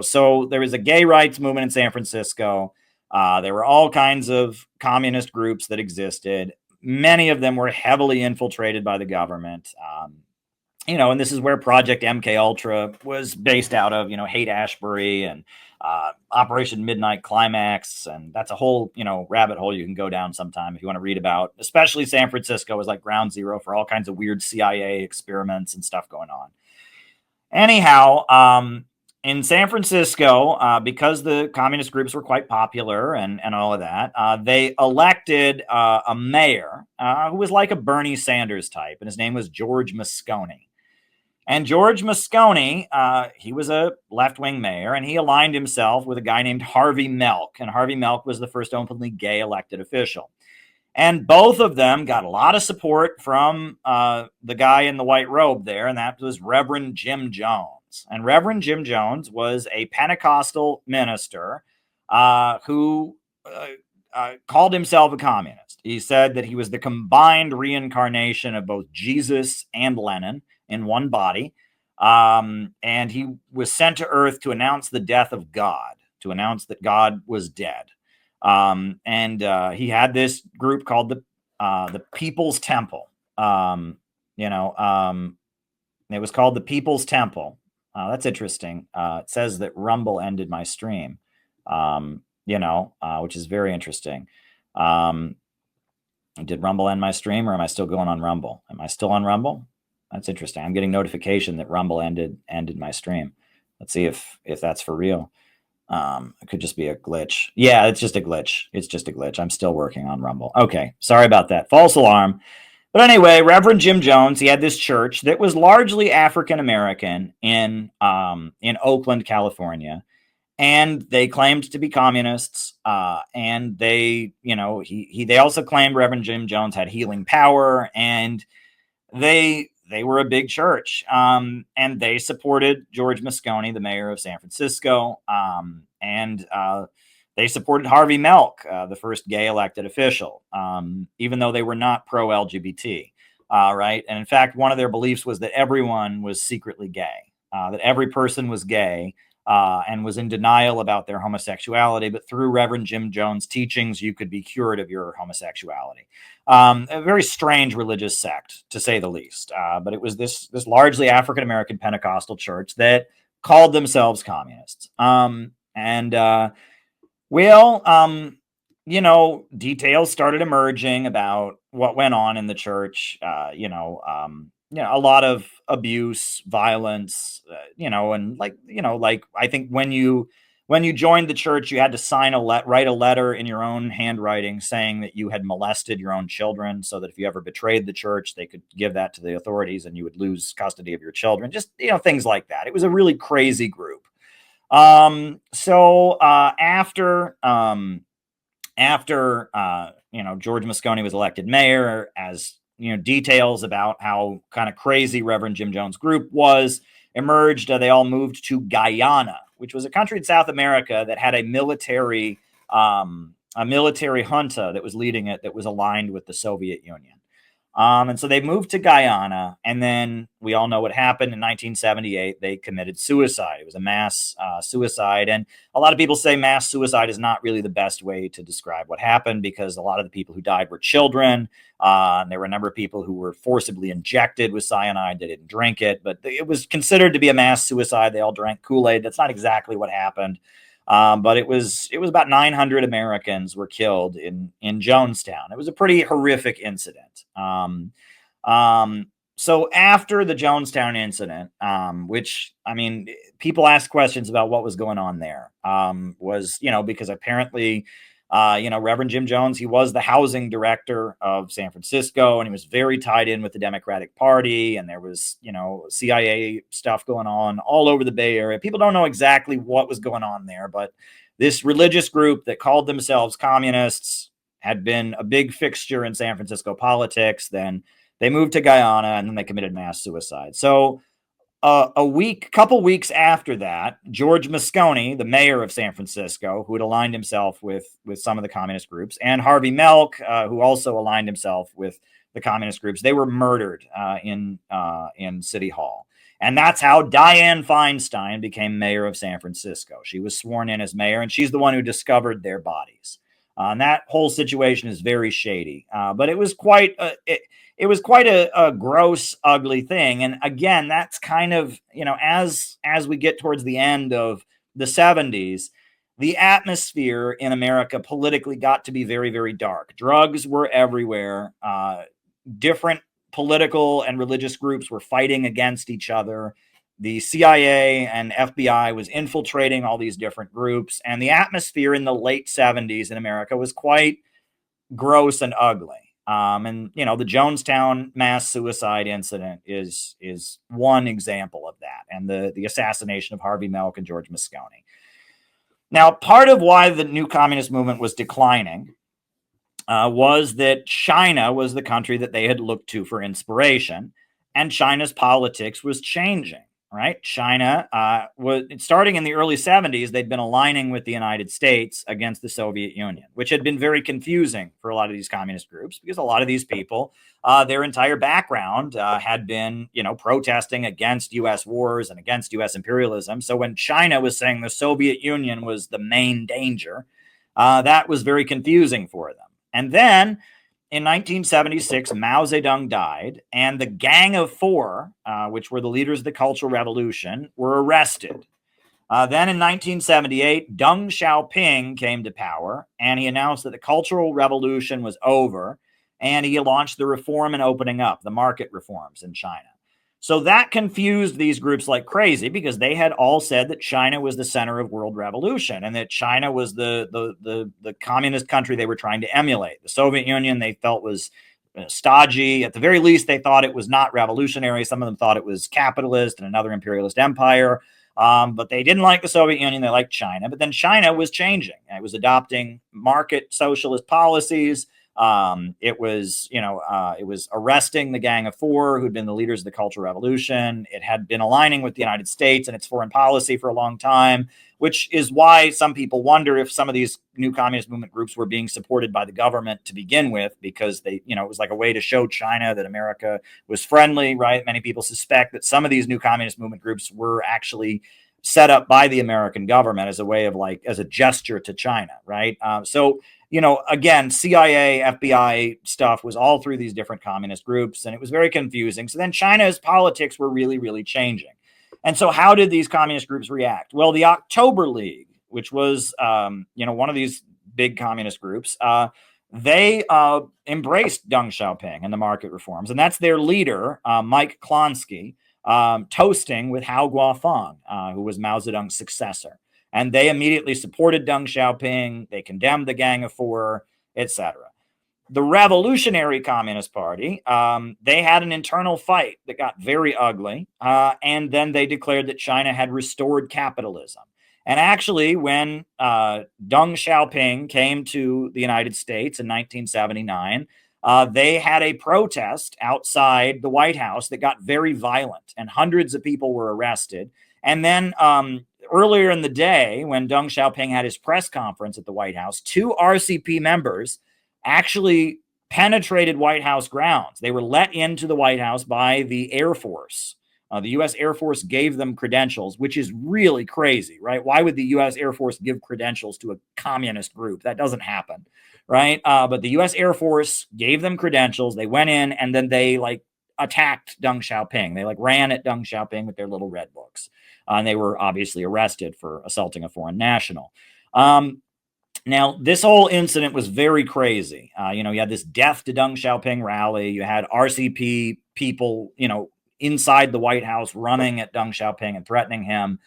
so there was a gay rights movement in San Francisco. There were all kinds of communist groups that existed. Many of them were heavily infiltrated by the government. You know, and this is where Project MK Ultra was based out of, you know, Haight-Ashbury and Operation Midnight Climax. And that's a whole, you know, rabbit hole you can go down sometime if you want to read about. Especially San Francisco was like ground zero for all kinds of weird CIA experiments and stuff going on. Anyhow, in San Francisco, because the communist groups were quite popular and all of that, they elected a mayor who was like a Bernie Sanders type, and his name was George Moscone. And George Moscone, he was a left-wing mayor, and he aligned himself with a guy named Harvey Milk. And Harvey Milk was the first openly gay elected official. And both of them got a lot of support from the guy in the white robe there, and that was Reverend Jim Jones. And Reverend Jim Jones was a Pentecostal minister who called himself a communist. He said that he was the combined reincarnation of both Jesus and Lenin in one body. And he was sent to earth to announce the death of God, to announce that God was dead. He had this group called the People's Temple. It was called the People's Temple. That's interesting. It says that Rumble ended my stream, which is very interesting. Did Rumble end my stream, or am I still going on Rumble? Am I still on Rumble? That's interesting. I'm getting notification that Rumble ended my stream. Let's see if that's for real. It could just be a glitch. Yeah, it's just a glitch. It's just a glitch. I'm still working on Rumble. Okay, sorry about that. False alarm. But anyway, Reverend Jim Jones, he had this church that was largely African American in Oakland, California, and they claimed to be communists. And they also claimed Reverend Jim Jones had healing power, and they were a big church, and they supported George Moscone, the mayor of San Francisco, and they supported Harvey Milk, the first gay elected official, even though they were not pro-LGBT, right? And in fact, one of their beliefs was that everyone was secretly gay, that every person was gay and was in denial about their homosexuality, but through Reverend Jim Jones' teachings, you could be cured of your homosexuality. A very strange religious sect, to say the least. But it was this largely African-American Pentecostal church that called themselves communists. Details started emerging about what went on in the church. A lot of abuse, violence, and I think when you when you joined the church, you had to write a letter in your own handwriting saying that you had molested your own children, so that if you ever betrayed the church, they could give that to the authorities and you would lose custody of your children. Just, things like that. It was a really crazy group. After George Moscone was elected mayor, as details about how kind of crazy Reverend Jim Jones' group was emerged, they all moved to Guyana, which was a country in South America that had a military junta that was leading it, that was aligned with the Soviet Union. And so they moved to Guyana, and then we all know what happened in 1978. They committed suicide. It was a mass suicide. And a lot of people say mass suicide is not really the best way to describe what happened, because a lot of the people who died were children. And there were a number of people who were forcibly injected with cyanide. They didn't drink it, but it was considered to be a mass suicide. They all drank Kool-Aid. That's not exactly what happened. But it was about 900 Americans were killed in Jonestown. It was a pretty horrific incident. So after the Jonestown incident, which, people ask questions about what was going on there, because apparently, Reverend Jim Jones, he was the housing director of San Francisco, and he was very tied in with the Democratic Party. And there was, CIA stuff going on all over the Bay Area. People don't know exactly what was going on there, but this religious group that called themselves communists had been a big fixture in San Francisco politics. Then they moved to Guyana, and then they committed mass suicide. So couple weeks after that, George Moscone, the mayor of San Francisco, who had aligned himself with some of the communist groups, and Harvey Milk, who also aligned himself with the communist groups, they were murdered in City Hall. And that's how Dianne Feinstein became mayor of San Francisco. She was sworn in as mayor, and she's the one who discovered their bodies. And that whole situation is very shady. But it was quite a gross, ugly thing. And again, that's kind of, as we get towards the end of the 70s, the atmosphere in America politically got to be very, very dark. Drugs were everywhere. Different political and religious groups were fighting against each other. The CIA and FBI was infiltrating all these different groups. And the atmosphere in the late 70s in America was quite gross and ugly. And the Jonestown mass suicide incident is one example of that, and the assassination of Harvey Milk and George Moscone. Now, part of why the new communist movement was declining was that China was the country that they had looked to for inspiration, and China's politics was changing. Right? China was starting in the early 70s. They'd been aligning with the United States against the Soviet Union, which had been very confusing for a lot of these communist groups, because a lot of these people, their entire background had been, protesting against U.S. wars and against U.S. imperialism. So when China was saying the Soviet Union was the main danger, that was very confusing for them. And then in 1976, Mao Zedong died, and the Gang of Four, which were the leaders of the Cultural Revolution, were arrested. Then in 1978, Deng Xiaoping came to power, and he announced that the Cultural Revolution was over, and he launched the reform and opening up, the market reforms in China. So that confused these groups like crazy, because they had all said that China was the center of world revolution, and that China was the communist country they were trying to emulate. The Soviet Union, they felt, was stodgy. At the very least, they thought it was not revolutionary. Some of them thought it was capitalist and another imperialist empire. But they didn't like the Soviet Union. They liked China. But then China was changing. It was adopting market socialist policies. It was arresting the Gang of Four, who'd been the leaders of the Cultural Revolution. It had been aligning with the United States and its foreign policy for a long time, which is why some people wonder if some of these new communist movement groups were being supported by the government to begin with, because they, it was like a way to show China that America was friendly, right? Many people suspect that some of these new communist movement groups were actually set up by the American government as a way of, as a gesture to China, right? Again, CIA, FBI stuff was all through these different communist groups, and it was very confusing. So then China's politics were really, really changing. And so how did these communist groups react? Well, the October League, which was, one of these big communist groups, they embraced Deng Xiaoping and the market reforms. And that's their leader, Mike Klonsky, toasting with Hao Guofeng, who was Mao Zedong's successor. and they immediately supported Deng Xiaoping. They condemned the Gang of Four, etc. The Revolutionary Communist Party, they had an internal fight that got very ugly, and then they declared that China had restored capitalism. And actually, when Deng Xiaoping came to the United States in 1979, they had a protest outside the White House that got very violent, and hundreds of people were arrested. And then earlier in the day, when Deng Xiaoping had his press conference at the White House, 2 RCP members actually penetrated White House grounds. They were let into the White House by the Air Force. The U.S. Air Force gave them credentials, which is really crazy, right? Why would the U.S. Air Force give credentials to a communist group? That doesn't happen, right? But the U.S. Air Force gave them credentials. They went in and then they attacked Deng Xiaoping. They ran at Deng Xiaoping with their little red books. And they were obviously arrested for assaulting a foreign national. Now, this whole incident was very crazy. You had this death to Deng Xiaoping rally. You had RCP people, inside the White House running at Deng Xiaoping and threatening him.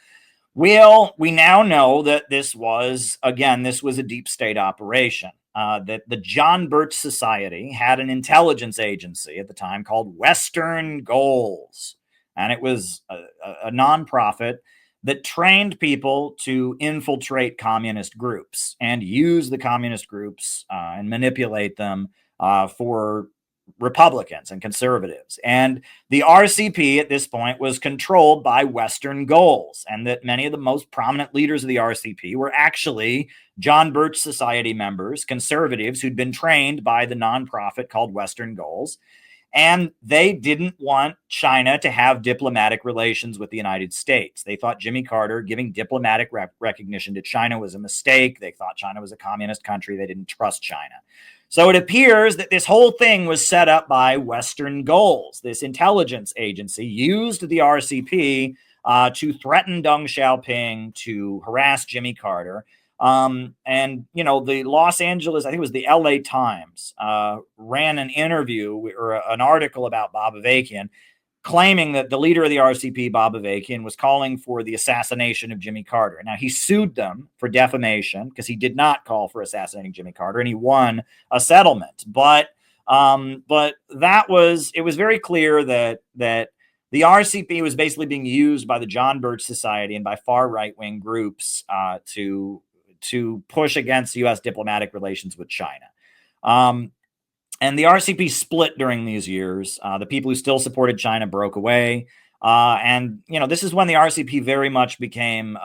Well, we now know that this was a deep state operation. That the John Birch Society had an intelligence agency at the time called Western Goals. And it was a nonprofit that trained people to infiltrate communist groups and use the communist groups and manipulate them for Republicans and conservatives. And the RCP at this point was controlled by Western Goals, and that many of the most prominent leaders of the RCP were actually John Birch Society members, conservatives who'd been trained by the nonprofit called Western Goals. And they didn't want China to have diplomatic relations with the United States. They thought Jimmy Carter giving diplomatic recognition to China was a mistake. They thought China was a communist country. They didn't trust China. So it appears that this whole thing was set up by Western Goals. This intelligence agency used the RCP to threaten Deng Xiaoping, to harass Jimmy Carter. And, the Los Angeles, I think it was the LA Times, ran an interview or an article about Bob Avakian, claiming that the leader of the RCP, Bob Avakian, was calling for the assassination of Jimmy Carter. Now, he sued them for defamation because he did not call for assassinating Jimmy Carter, and he won a settlement. But it was very clear that the RCP was basically being used by the John Birch Society and by far right-wing groups to push against U.S. diplomatic relations with China. And the RCP split during these years. The people who still supported China broke away. And this is when the RCP very much became,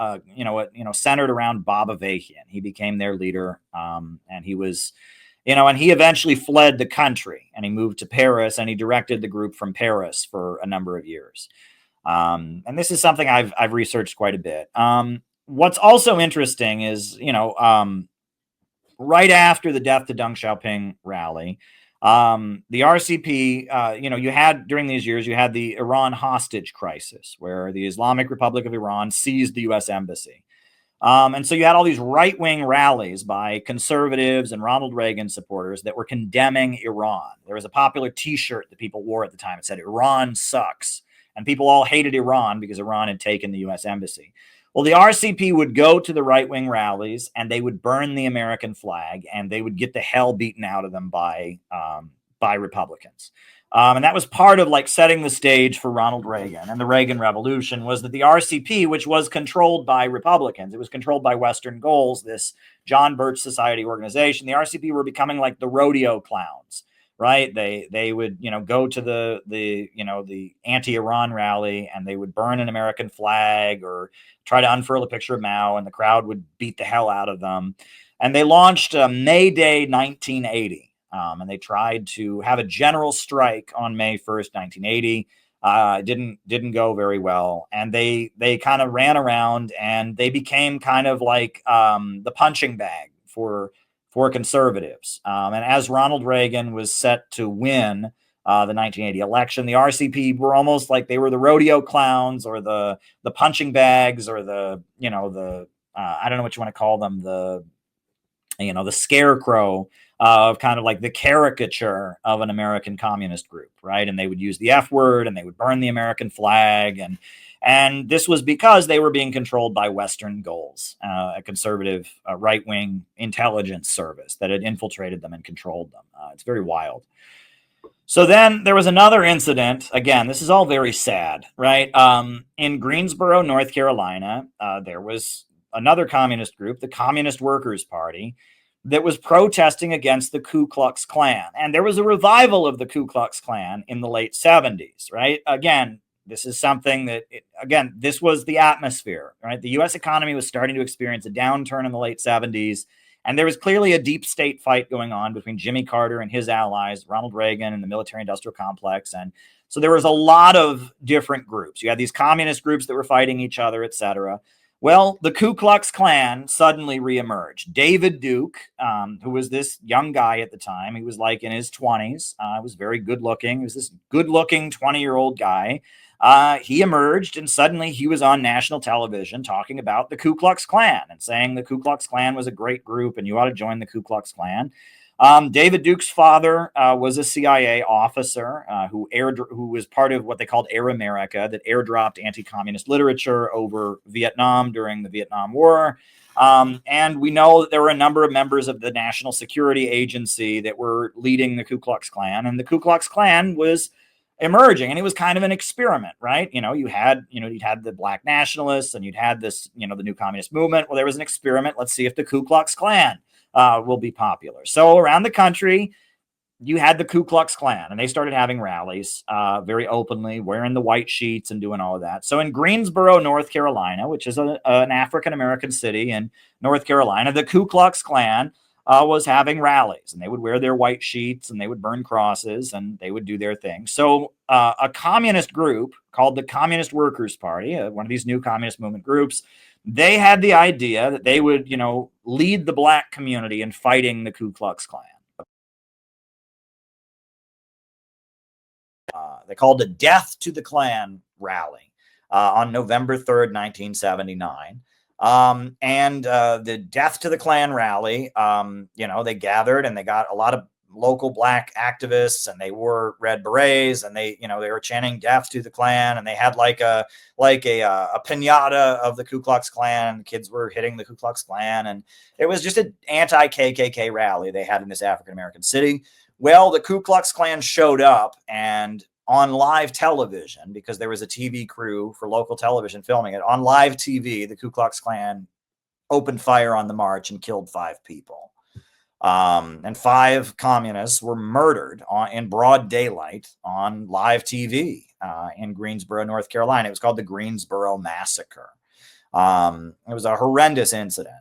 centered around Bob Avakian. He became their leader. And he was, and he eventually fled the country and he moved to Paris and he directed the group from Paris for a number of years. And this is something I've researched quite a bit. What's also interesting is, right after the death to Deng Xiaoping rally, the RCP, you had during these years, you had the Iran hostage crisis where the Islamic Republic of Iran seized the U.S. embassy. And so you had all these right-wing rallies by conservatives and Ronald Reagan supporters that were condemning Iran. There was a popular T-shirt that people wore at the time. It said, "Iran sucks." And people all hated Iran because Iran had taken the U.S. embassy. Well, the RCP would go to the right-wing rallies and they would burn the American flag and they would get the hell beaten out of them by Republicans. And that was part of setting the stage for Ronald Reagan and the Reagan Revolution, was that the RCP, which was controlled by Republicans, it was controlled by Western Goals, this John Birch Society organization. The RCP were becoming like the rodeo clowns. Right. They would, go to the anti-Iran rally and they would burn an American flag or try to unfurl a picture of Mao, and the crowd would beat the hell out of them. And they launched May Day 1980. And they tried to have a general strike on May 1st, 1980. Didn't go very well. And they kind of ran around and they became kind of like the punching bag for conservatives. And as Ronald Reagan was set to win the 1980 election, the RCP were almost like they were the rodeo clowns or the punching bags or the I don't know what you want to call them, the scarecrow of kind of like the caricature of an American communist group, right? And they would use the F word and they would burn the American flag. And this was because they were being controlled by Western goals, a conservative right-wing intelligence service that had infiltrated them and controlled them. It's very wild. So then there was another incident. Again, this is all very sad, right? In Greensboro, North Carolina, there was another communist group, the Communist Workers' Party, that was protesting against the Ku Klux Klan. And there was a revival of the Ku Klux Klan in the late 70s, right? Again, this is something that, this was the atmosphere, right? The U.S. economy was starting to experience a downturn in the late 70s. And there was clearly a deep state fight going on between Jimmy Carter and his allies, Ronald Reagan and the military-industrial complex. And so there was a lot of different groups. You had these communist groups that were fighting each other, et cetera. Well, the Ku Klux Klan suddenly reemerged. David Duke, who was this young guy at the time, he was like in his 20s, was very good looking. He was this good looking 20-year-old guy. He emerged and suddenly he was on national television talking about the Ku Klux Klan and saying the Ku Klux Klan was a great group and you ought to join the Ku Klux Klan. David Duke's father was a CIA officer who was part of what they called Air America, that airdropped anti-communist literature over Vietnam during the Vietnam War. And we know that there were a number of members of the National Security Agency that were leading the Ku Klux Klan, and the Ku Klux Klan was emerging, and it was kind of an experiment, right? You'd had the black nationalists, and you'd had this, the new communist movement. Well, there was an experiment. Let's see if the Ku Klux Klan will be popular. So around the country, you had the Ku Klux Klan, and they started having rallies very openly, wearing the white sheets and doing all of that. So in Greensboro, North Carolina, which is an African-American city in North Carolina, the Ku Klux Klan was having rallies, and they would wear their white sheets and they would burn crosses and they would do their thing. So a communist group called the Communist Workers' Party, one of these new communist movement groups, they had the idea that they would, lead the black community in fighting the Ku Klux Klan. They called a Death to the Klan rally on November 3rd, 1979. And the Death to the Klan rally, they gathered and they got a lot of local black activists, and they wore red berets, and they were chanting "Death to the Klan," and they had like a piñata of the Ku Klux Klan. The kids were hitting the Ku Klux Klan, and it was just an anti-KKK rally they had in this African-American city. Well, the Ku Klux Klan showed up, and on live television, because there was a TV crew for local television filming it, on live TV, the Ku Klux Klan opened fire on the march and killed 5 people. And 5 communists were murdered in broad daylight on live TV in Greensboro, North Carolina. It was called the Greensboro Massacre. It was a horrendous incident.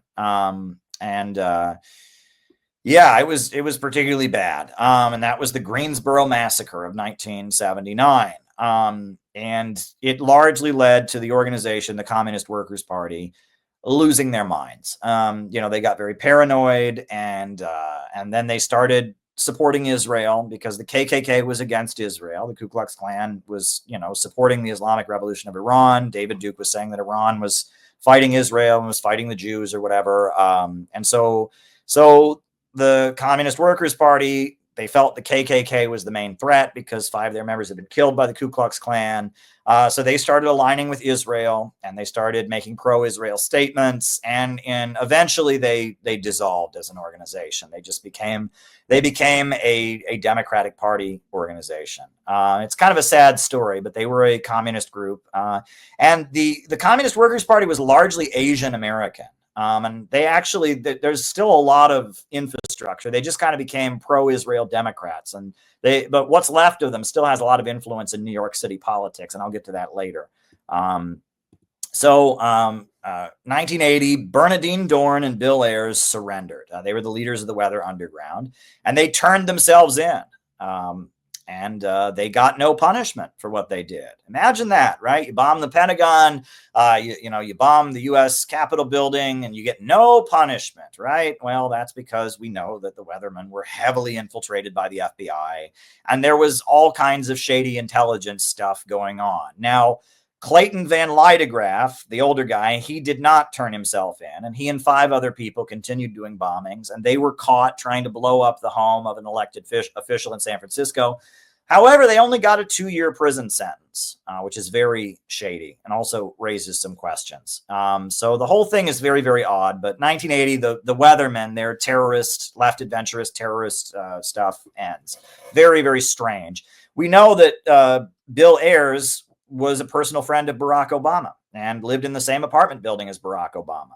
Yeah, it was particularly bad. And that was the Greensboro Massacre of 1979. And it largely led to the organization, the Communist Workers' Party, losing their minds. They got very paranoid, and then they started supporting Israel because the KKK was against Israel. The Ku Klux Klan was, supporting the Islamic Revolution of Iran. David Duke was saying that Iran was fighting Israel and was fighting the Jews or whatever. And so the Communist Workers' Party, they felt the KKK was the main threat because 5 of their members had been killed by the Ku Klux Klan. So they started aligning with Israel, and they started making pro-Israel statements. And eventually they dissolved as an organization. They became a Democratic Party organization. It's kind of a sad story, but they were a communist group. And the Communist Workers' Party was largely Asian American. And they actually, there's still a lot of infrastructure. They just kind of became pro-Israel Democrats, but what's left of them still has a lot of influence in New York City politics, and I'll get to that later. 1980, Bernardine Dorn and Bill Ayers surrendered. They were the leaders of the Weather Underground, and they turned themselves in. And they got no punishment for what they did. Imagine that, right? You bomb the Pentagon, you bomb the U.S. Capitol building, and you get no punishment, right? Well, that's because we know that the Weathermen were heavily infiltrated by the FBI, and there was all kinds of shady intelligence stuff going on. Now, Clayton Van Lydegraaf, the older guy, he did not turn himself in, and he and 5 other people continued doing bombings, and they were caught trying to blow up the home of an elected official in San Francisco. However, they only got a 2-year prison sentence, which is very shady and also raises some questions. So the whole thing is very, very odd. But 1980, the Weathermen, their terrorist, left adventurous terrorist stuff ends. Very, very strange. We know that Bill Ayers was a personal friend of Barack Obama and lived in the same apartment building as Barack Obama.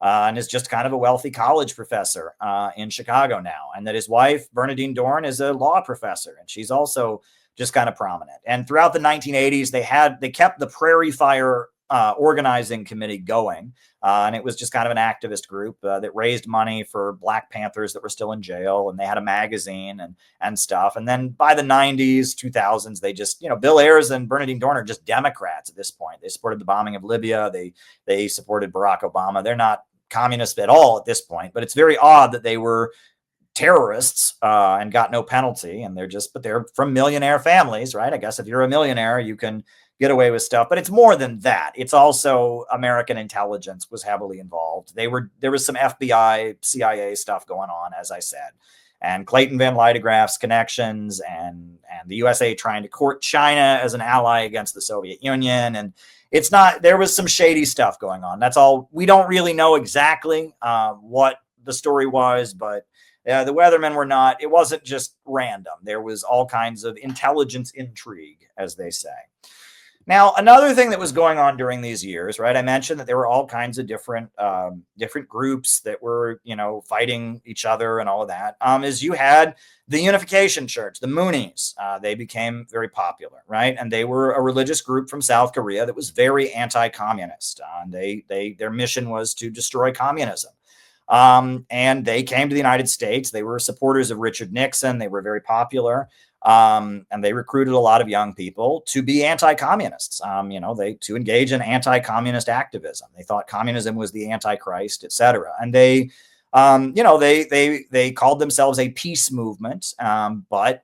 And is just kind of a wealthy college professor in Chicago now. And that his wife, Bernadine Dorn, is a law professor, and she's also just kind of prominent. And throughout the 1980s, they kept the Prairie Fire organizing committee going. And it was just kind of an activist group that raised money for Black Panthers that were still in jail. And they had a magazine and stuff. And then by the 90s, 2000s, they just, Bill Ayers and Bernadine Dorn are just Democrats at this point. They supported the bombing of Libya. They supported Barack Obama. They're not communist at all at this point, but it's very odd that they were terrorists and got no penalty. And but they're from millionaire families, right? I guess if you're a millionaire, you can get away with stuff, but it's more than that. It's also American intelligence was heavily involved. There was some FBI, CIA stuff going on, as I said, and Clayton Van Lydegraaf's connections and the USA trying to court China as an ally against the Soviet Union. And there was some shady stuff going on. That's all. We don't really know exactly what the story was, but the Weathermen it wasn't just random. There was all kinds of intelligence intrigue, as they say. Now, another thing that was going on during these years, right? I mentioned that there were all kinds of different groups that were, fighting each other and all of that. Is you had the Unification Church, the Moonies. They became very popular, right? And they were a religious group from South Korea that was very anti-communist. And their mission was to destroy communism. And they came to the United States. They were supporters of Richard Nixon. They were very popular. And they recruited a lot of young people to be anti-communists, to engage in anti-communist activism. They thought communism was the Antichrist, etc. And they called themselves a peace movement. But,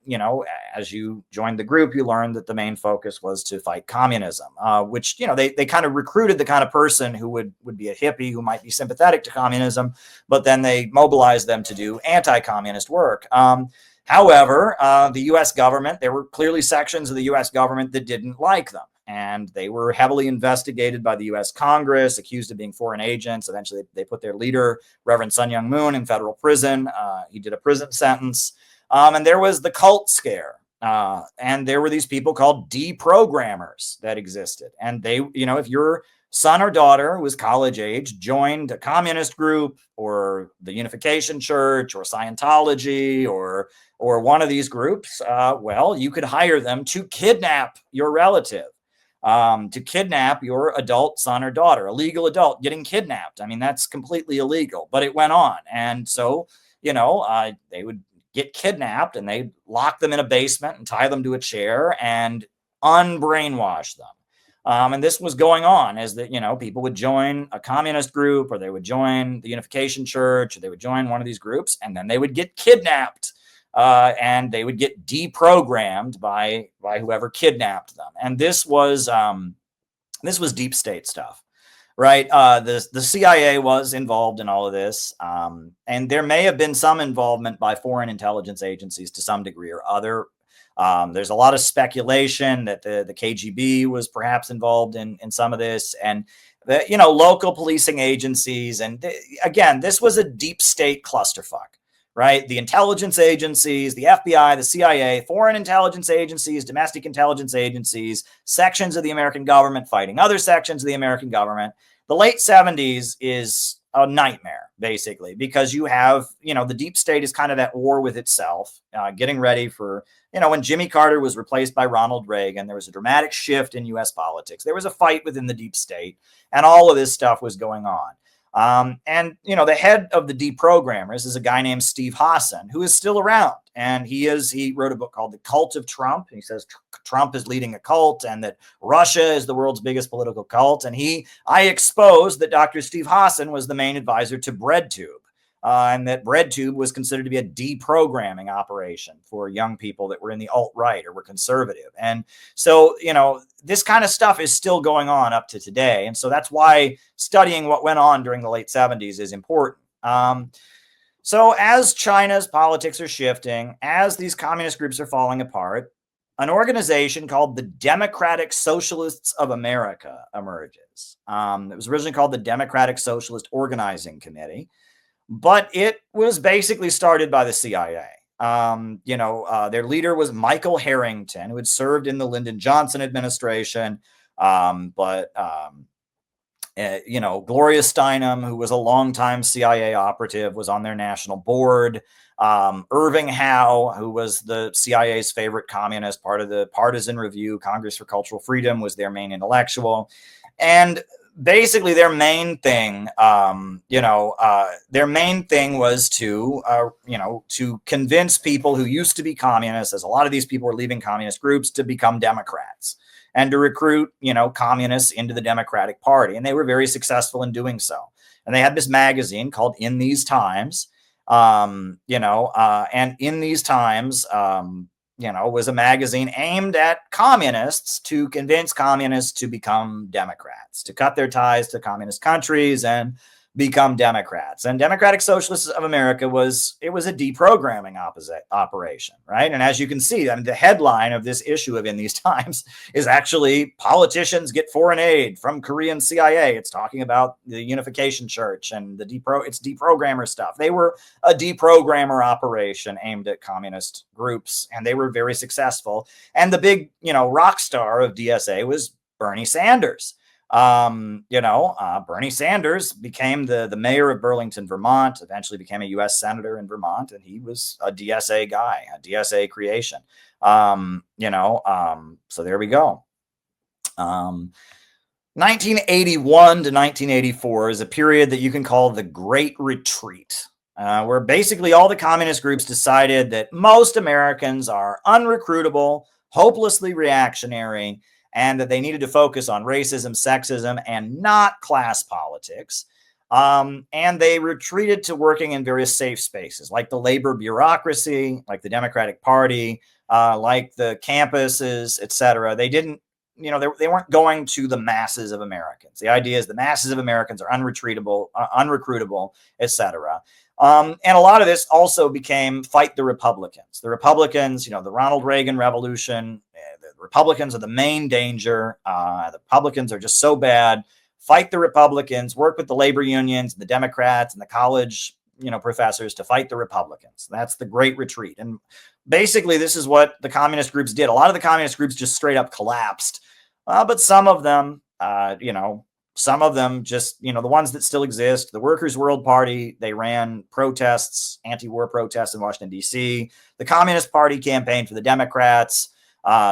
as you joined the group, you learned that the main focus was to fight communism, which, they kind of recruited the kind of person who would be a hippie who might be sympathetic to communism, but then they mobilized them to do anti-communist work. However, the U.S. government, there were clearly sections of the U.S. government that didn't like them, and they were heavily investigated by the U.S. Congress, accused of being foreign agents. Eventually, they put their leader, Reverend Sun Myung Moon, in federal prison. He did a prison sentence, and there was the cult scare, and there were these people called deprogrammers that existed, and they, if your son or daughter who was college age joined a communist group or the Unification Church or Scientology or one of these groups, well, you could hire them to kidnap your relative, to kidnap your adult son or daughter, a legal adult getting kidnapped. I mean, that's completely illegal, but it went on. And so, they would get kidnapped and they'd lock them in a basement and tie them to a chair and unbrainwash them. And this was going on as people would join a communist group, or they would join the Unification Church, or they would join one of these groups, and then they would get kidnapped. And they would get deprogrammed by whoever kidnapped them. And this was deep state stuff, right? The CIA was involved in all of this. And there may have been some involvement by foreign intelligence agencies to some degree or other. There's a lot of speculation that the KGB was perhaps involved in some of this, and local policing agencies. And again, this was a deep state clusterfuck. Right? The intelligence agencies, the FBI, the CIA, foreign intelligence agencies, domestic intelligence agencies, sections of the American government fighting other sections of the American government. The late 70s is a nightmare, basically, because you have, the deep state is kind of at war with itself, getting ready for, when Jimmy Carter was replaced by Ronald Reagan, there was a dramatic shift in U.S. politics. There was a fight within the deep state, and all of this stuff was going on. And the head of the deprogrammers is a guy named Steve Hassan, who is still around. And he wrote a book called The Cult of Trump. And he says Trump is leading a cult and that Russia is the world's biggest political cult. And I exposed that Dr. Steve Hassan was the main advisor to BreadTube, and that BreadTube was considered to be a deprogramming operation for young people that were in the alt-right or were conservative. And so, this kind of stuff is still going on up to today. And so that's why studying what went on during the late 70s is important. So as China's politics are shifting, as these communist groups are falling apart, an organization called the Democratic Socialists of America emerges. It was originally called the Democratic Socialist Organizing Committee, but it was basically started by the CIA. Their leader was Michael Harrington, who had served in the Lyndon Johnson administration. Gloria Steinem, who was a longtime CIA operative, was on their national board. Irving Howe, who was the CIA's favorite communist, part of the Partisan Review, Congress for Cultural Freedom, was their main intellectual. And basically their main thing, was to convince people who used to be communists, as a lot of these people were leaving communist groups, to become Democrats and to recruit, communists into the Democratic Party. And they were very successful in doing so. And they had this magazine called In These Times, and In These Times, was a magazine aimed at communists to convince communists to become Democrats, to cut their ties to communist countries and become Democrats. And Democratic Socialists of America was a deprogramming operation, right? And as you can see, the headline of this issue of In These Times is actually "Politicians Get Foreign Aid from Korean CIA." It's talking about the Unification Church and it's deprogrammer stuff. They were a deprogrammer operation aimed at communist groups, and they were very successful. And the big, rock star of DSA was Bernie Sanders. Bernie Sanders became the mayor of Burlington, Vermont, eventually became a U.S. senator in Vermont, and he was a DSA guy, a DSA creation. So there we go. 1981 to 1984 is a period that you can call the Great Retreat, where basically all the communist groups decided that most Americans are unrecruitable, hopelessly reactionary, and that they needed to focus on racism, sexism, and not class politics. And they retreated to working in various safe spaces, like the labor bureaucracy, like the Democratic Party, like the campuses, etc. They didn't, they weren't going to the masses of Americans. The idea is the masses of Americans are unrecruitable, etc. And a lot of this also became fight the Republicans. The Republicans, the Ronald Reagan Revolution, the Republicans are the main danger. The Republicans are just so bad. Fight the Republicans, work with the labor unions, the Democrats, and the college, professors to fight the Republicans. That's the Great Retreat. And basically, this is what the communist groups did. A lot of the communist groups just straight up collapsed. But some of them, just, the ones that still exist, the Workers' World Party, they ran protests, anti-war protests in Washington, D.C. The Communist Party campaigned for the Democrats.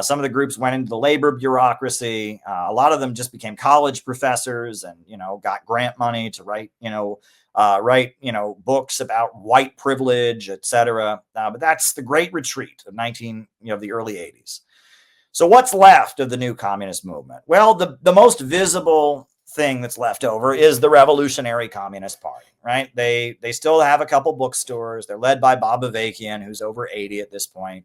Some of the groups went into the labor bureaucracy. A lot of them just became college professors and, got grant money to write books about white privilege, etc. But that's the Great Retreat of the early 80s. So what's left of the new communist movement? Well, the most visible thing that's left over is the Revolutionary Communist Party, right? They still have a couple bookstores. They're led by Bob Avakian, who's over 80 at this point.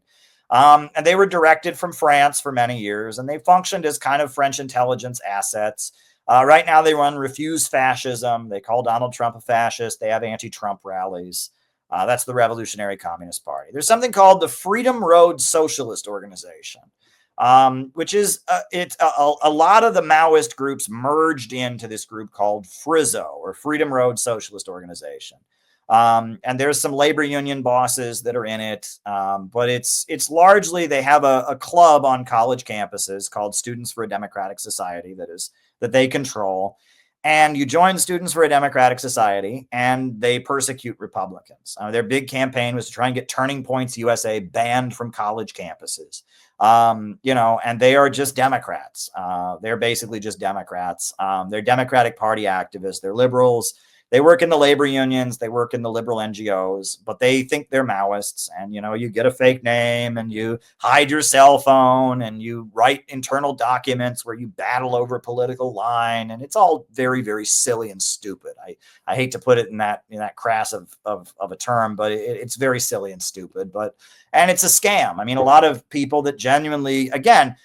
And they were directed from France for many years, and they functioned as kind of French intelligence assets. Right now, they run Refuse Fascism. They call Donald Trump a fascist. They have anti-Trump rallies. That's the Revolutionary Communist Party. There's something called the Freedom Road Socialist Organization, which is a lot of the Maoist groups merged into this group called FRIZO, or Freedom Road Socialist Organization. And there's some labor union bosses that are in it, but it's largely, they have a club on college campuses called Students for a Democratic Society that they control. And you join Students for a Democratic Society, and they persecute Republicans. Their big campaign was to try and get Turning Points USA banned from college campuses. And they are just Democrats. They're basically just Democrats. They're Democratic Party activists. They're liberals. They work in the labor unions, they work in the liberal NGOs, but they think they're Maoists. And, you know, you get a fake name and you hide your cell phone and you write internal documents where you battle over a political line. And it's all very, very silly and stupid. I hate to put it in that crass of a term, but it's very silly and stupid. And it's a scam. I mean, a lot of people that genuinely, again,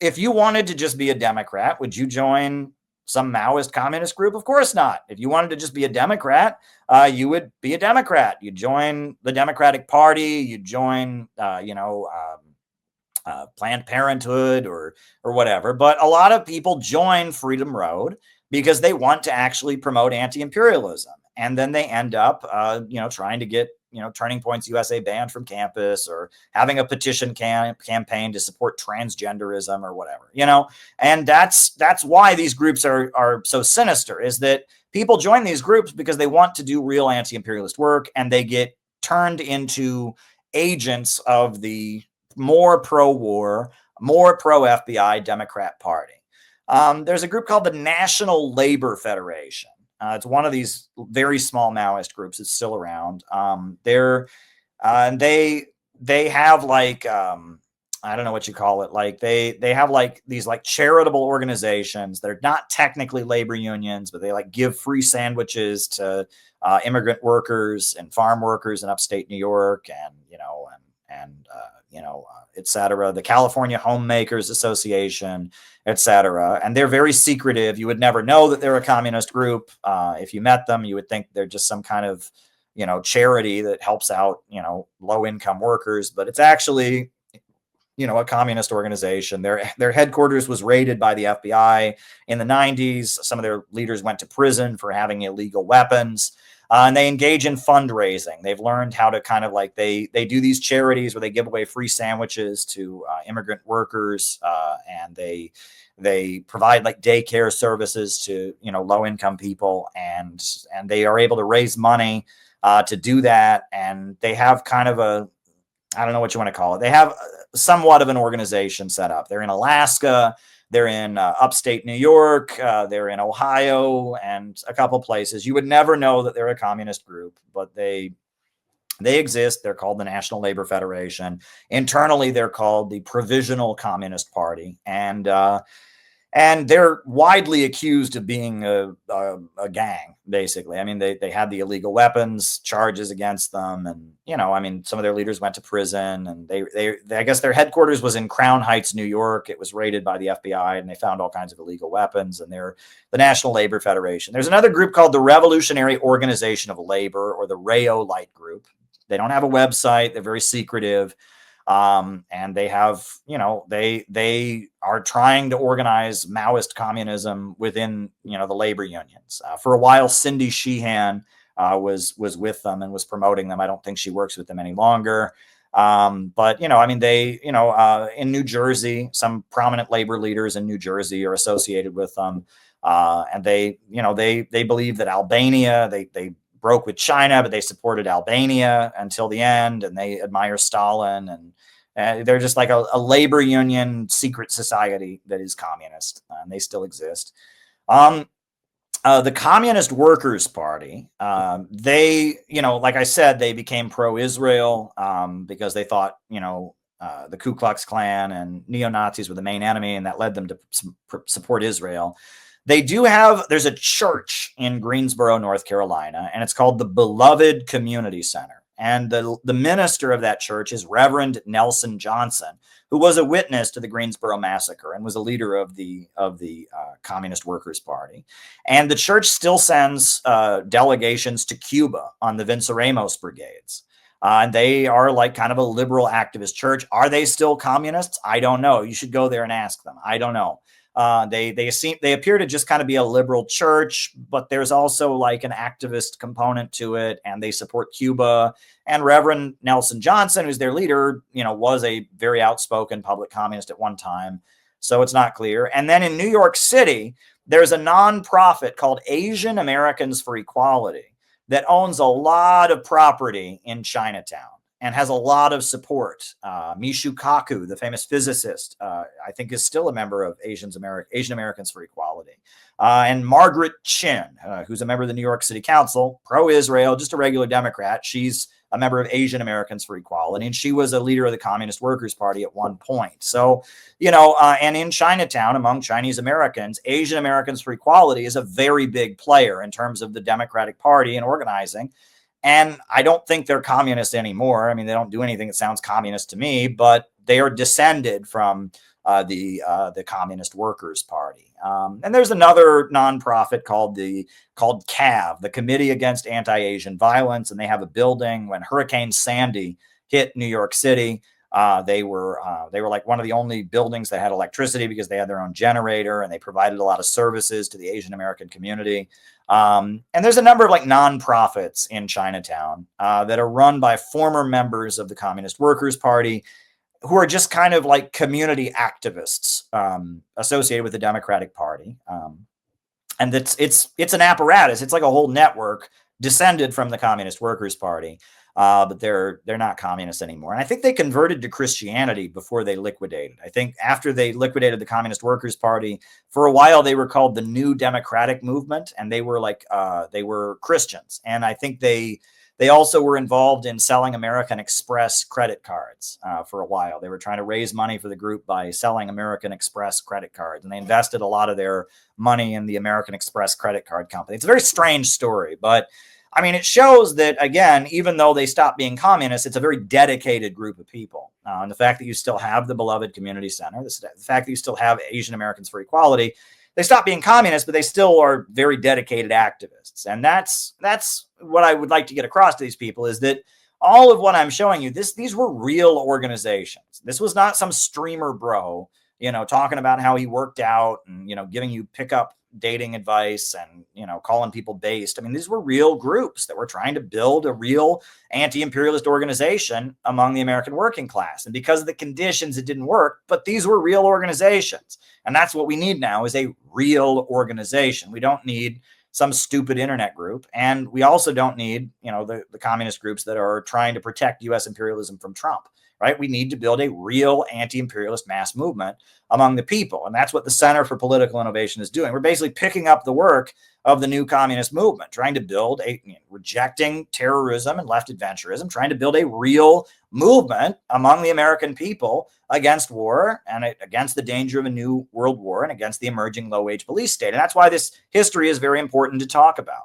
if you wanted to just be a Democrat, would you join some Maoist communist group? Of course not. If you wanted to just be a Democrat, you would be a Democrat. You join the Democratic Party. You join, Planned Parenthood or whatever. But a lot of people join Freedom Road because they want to actually promote anti-imperialism, and then they end up, trying to get Turning Points USA banned from campus, or having a petition campaign to support transgenderism or whatever, and that's why these groups are so sinister, is that people join these groups because they want to do real anti-imperialist work, and they get turned into agents of the more pro-war, more pro-FBI Democrat Party. There's a group called the National Labor Federation. It's one of these very small Maoist groups. It's still around. They have like, I don't know what you call it. Like they have like these like charitable organizations. They're not technically labor unions, but they like give free sandwiches to immigrant workers and farm workers in upstate New York, and et cetera. The California Homemakers Association, et cetera. And they're very secretive. You would never know that they're a communist group. If you met them, you would think they're just some kind of, charity that helps out, low income workers. But it's actually, a communist organization. Their headquarters was raided by the FBI in the 90s. Some of their leaders went to prison for having illegal weapons. And they engage in fundraising. They've learned how to kind of like, they do these charities where they give away free sandwiches to immigrant workers, and they provide like daycare services to low income people, and they are able to raise money to do that. And they have kind of I don't know what you want to call it. They have somewhat of an organization set up. They're in Alaska. They're in upstate New York. They're in Ohio and a couple places. You would never know that they're a communist group, but they exist. They're called the National Labor Federation. Internally, they're called the Provisional Communist Party, and they're widely accused of being a gang, basically. I mean, they had the illegal weapons charges against them, and some of their leaders went to prison, and they I guess their headquarters was in Crown Heights, New York. It was raided by the FBI, and they found all kinds of illegal weapons. And they're the National Labor Federation. There's another group called the Revolutionary Organization of Labor, or the RAO Light Group. They don't have a website. They're very secretive. And they have, they are trying to organize Maoist communism within, the labor unions. For a while, Cindy Sheehan was with them and was promoting them. I don't think she works with them any longer. But, in New Jersey, some prominent labor leaders in New Jersey are associated with them. And they believe that Albania, they broke with China, but they supported Albania until the end, and they admire Stalin, and they're just like a labor union secret society that is communist, and they still exist. The Communist Workers' Party, they, like I said, they became pro-Israel because they thought, the Ku Klux Klan and neo-Nazis were the main enemy, and that led them to support Israel. There's a church in Greensboro, North Carolina, and it's called the Beloved Community Center. And the minister of that church is Reverend Nelson Johnson, who was a witness to the Greensboro massacre and was a leader of the Communist Workers' Party. And the church still sends delegations to Cuba on the Venceremos brigades. And they are like kind of a liberal activist church. Are they still communists? I don't know. You should go there and ask them. I don't know. They appear to just kind of be a liberal church, but there's also like an activist component to it, and they support Cuba. And Reverend Nelson Johnson, who's their leader, was a very outspoken public communist at one time. So it's not clear. And then in New York City, there's a nonprofit called Asian Americans for Equality that owns a lot of property in Chinatown. and has a lot of support. Michio Kaku, the famous physicist, I think is still a member of Asian Americans for Equality. And Margaret Chin, who's a member of the New York City Council, pro-Israel, just a regular Democrat. She's a member of Asian Americans for Equality, and she was a leader of the Communist Workers' Party at one point. So, and in Chinatown, among Chinese Americans, Asian Americans for Equality is a very big player in terms of the Democratic Party and organizing. And I don't think they're communists anymore. I mean, they don't do anything that sounds communist to me, but they are descended from the Communist Workers' Party. And there's another nonprofit called CAV, the Committee Against Anti-Asian Violence, and they have a building. When Hurricane Sandy hit New York City, they were like one of the only buildings that had electricity because they had their own generator, and they provided a lot of services to the Asian American community. And there's a number of like nonprofits in Chinatown that are run by former members of the Communist Workers' Party, who are just kind of like community activists associated with the Democratic Party. And it's an apparatus. It's like a whole network descended from the Communist Workers' Party, but they're not communists anymore. And I think they converted to Christianity before they liquidated. I think after they liquidated the Communist Workers' Party, for a while they were called the New Democratic Movement, and they were like they were Christians. And I think they also were involved in selling American Express credit cards for a while. They were trying to raise money for the group by selling American Express credit cards, and they invested a lot of their money in the American Express credit card company. It's a very strange story, but I mean, it shows that, again, even though they stopped being communists, it's a very dedicated group of people. And the fact that you still have the beloved community center, the fact that you still have Asian Americans for Equality, they stopped being communists, but they still are very dedicated activists. And that's what I would like to get across to these people, is that all of what I'm showing you, these were real organizations. This was not some streamer bro, talking about how he worked out and, giving you pickup dating advice and, calling people based. I mean, these were real groups that were trying to build a real anti-imperialist organization among the American working class. And because of the conditions, it didn't work, but these were real organizations. And that's what we need now, is a real organization. We don't need some stupid internet group. And we also don't need, the communist groups that are trying to protect U.S. imperialism from Trump, right? We need to build a real anti-imperialist mass movement among the people. And that's what the Center for Political Innovation is doing. We're basically picking up the work of the new communist movement, trying to build rejecting terrorism and left adventurism, trying to build a real movement among the American people against war and against the danger of a new world war and against the emerging low-wage police state. And that's why this history is very important to talk about.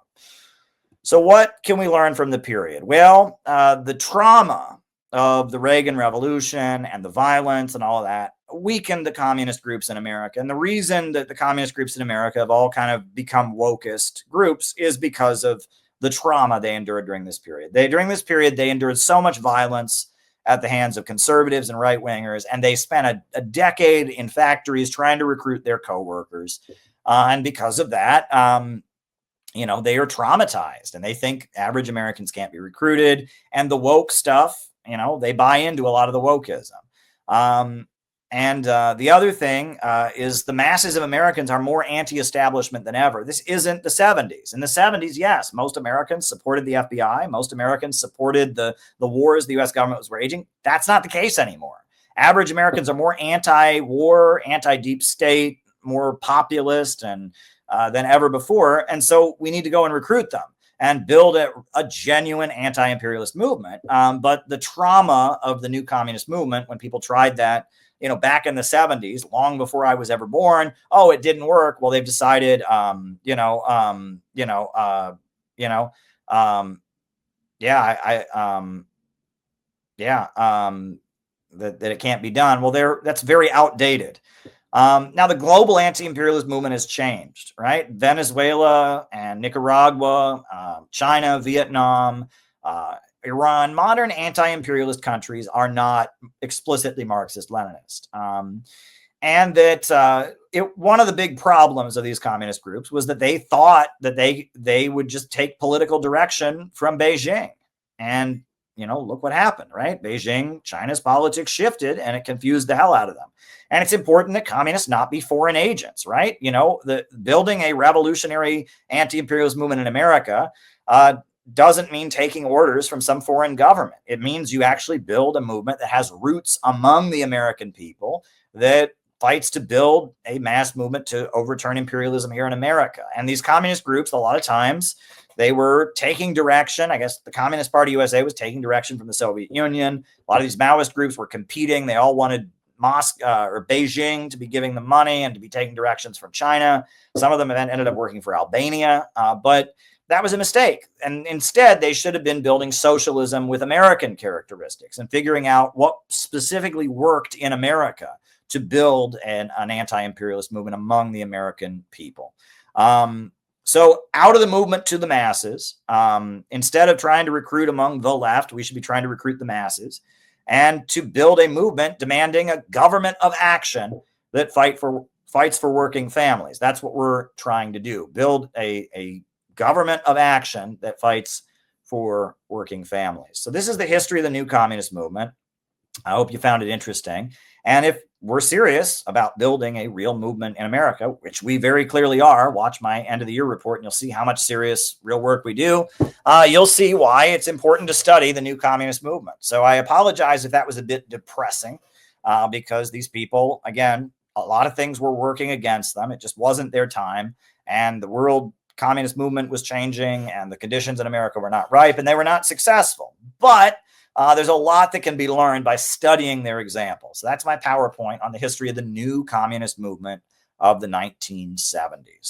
So what can we learn from the period? Well, the trauma of the Reagan Revolution and the violence and all of that weakened the communist groups in America. And the reason that the communist groups in America have all kind of become wokist groups is because of the trauma they endured during this period. During this period, they endured so much violence at the hands of conservatives and right-wingers, and they spent a decade in factories trying to recruit their coworkers. And because of that, they are traumatized, and they think average Americans can't be recruited. And the woke stuff, they buy into a lot of the wokeism. And the other thing is the masses of Americans are more anti-establishment than ever. This isn't the 70s. In the 70s, yes, most Americans supported the FBI. Most Americans supported the wars the U.S. government was waging. That's not the case anymore. Average Americans are more anti-war, anti-deep state, more populist than ever before. And so we need to go and recruit them and build a genuine anti-imperialist movement. But the trauma of the new communist movement, when people tried that, back in the 70s, long before I was ever born, it didn't work. Well, they've decided, that it can't be done. Well, that's very outdated. Now, the global anti-imperialist movement has changed, right? Venezuela and Nicaragua, China, Vietnam, Iran, modern anti-imperialist countries are not explicitly Marxist-Leninist. And that one of the big problems of these communist groups was that they thought that they would just take political direction from Beijing. And, look what happened, right? Beijing, China's politics shifted, and it confused the hell out of them. And it's important that communists not be foreign agents, right? Building a revolutionary anti-imperialist movement in America doesn't mean taking orders from some foreign government. It means you actually build a movement that has roots among the American people, that fights to build a mass movement to overturn imperialism here in America. And these communist groups, a lot of times, they were taking direction. I guess the Communist Party USA was taking direction from the Soviet Union. A lot of these Maoist groups were competing. They all wanted Moscow or Beijing to be giving them money and to be taking directions from China. Some of them have ended up working for Albania, but that was a mistake. And instead, they should have been building socialism with American characteristics and figuring out what specifically worked in America to build an anti-imperialist movement among the American people. So out of the movement to the masses, instead of trying to recruit among the left, we should be trying to recruit the masses and to build a movement demanding a government of action that fights for working families. That's what we're trying to do. Build a government of action that fights for working families. So this is the history of the new communist movement. I hope you found it interesting. And if we're serious about building a real movement in America, which we very clearly are, watch my end of the year report and you'll see how much serious real work we do. You'll see why it's important to study the new communist movement. So I apologize if that was a bit depressing, because these people, again, a lot of things were working against them. It just wasn't their time. And the world communist movement was changing and the conditions in America were not ripe and they were not successful. But there's a lot that can be learned by studying their examples. So that's my PowerPoint on the history of the new communist movement of the 1970s.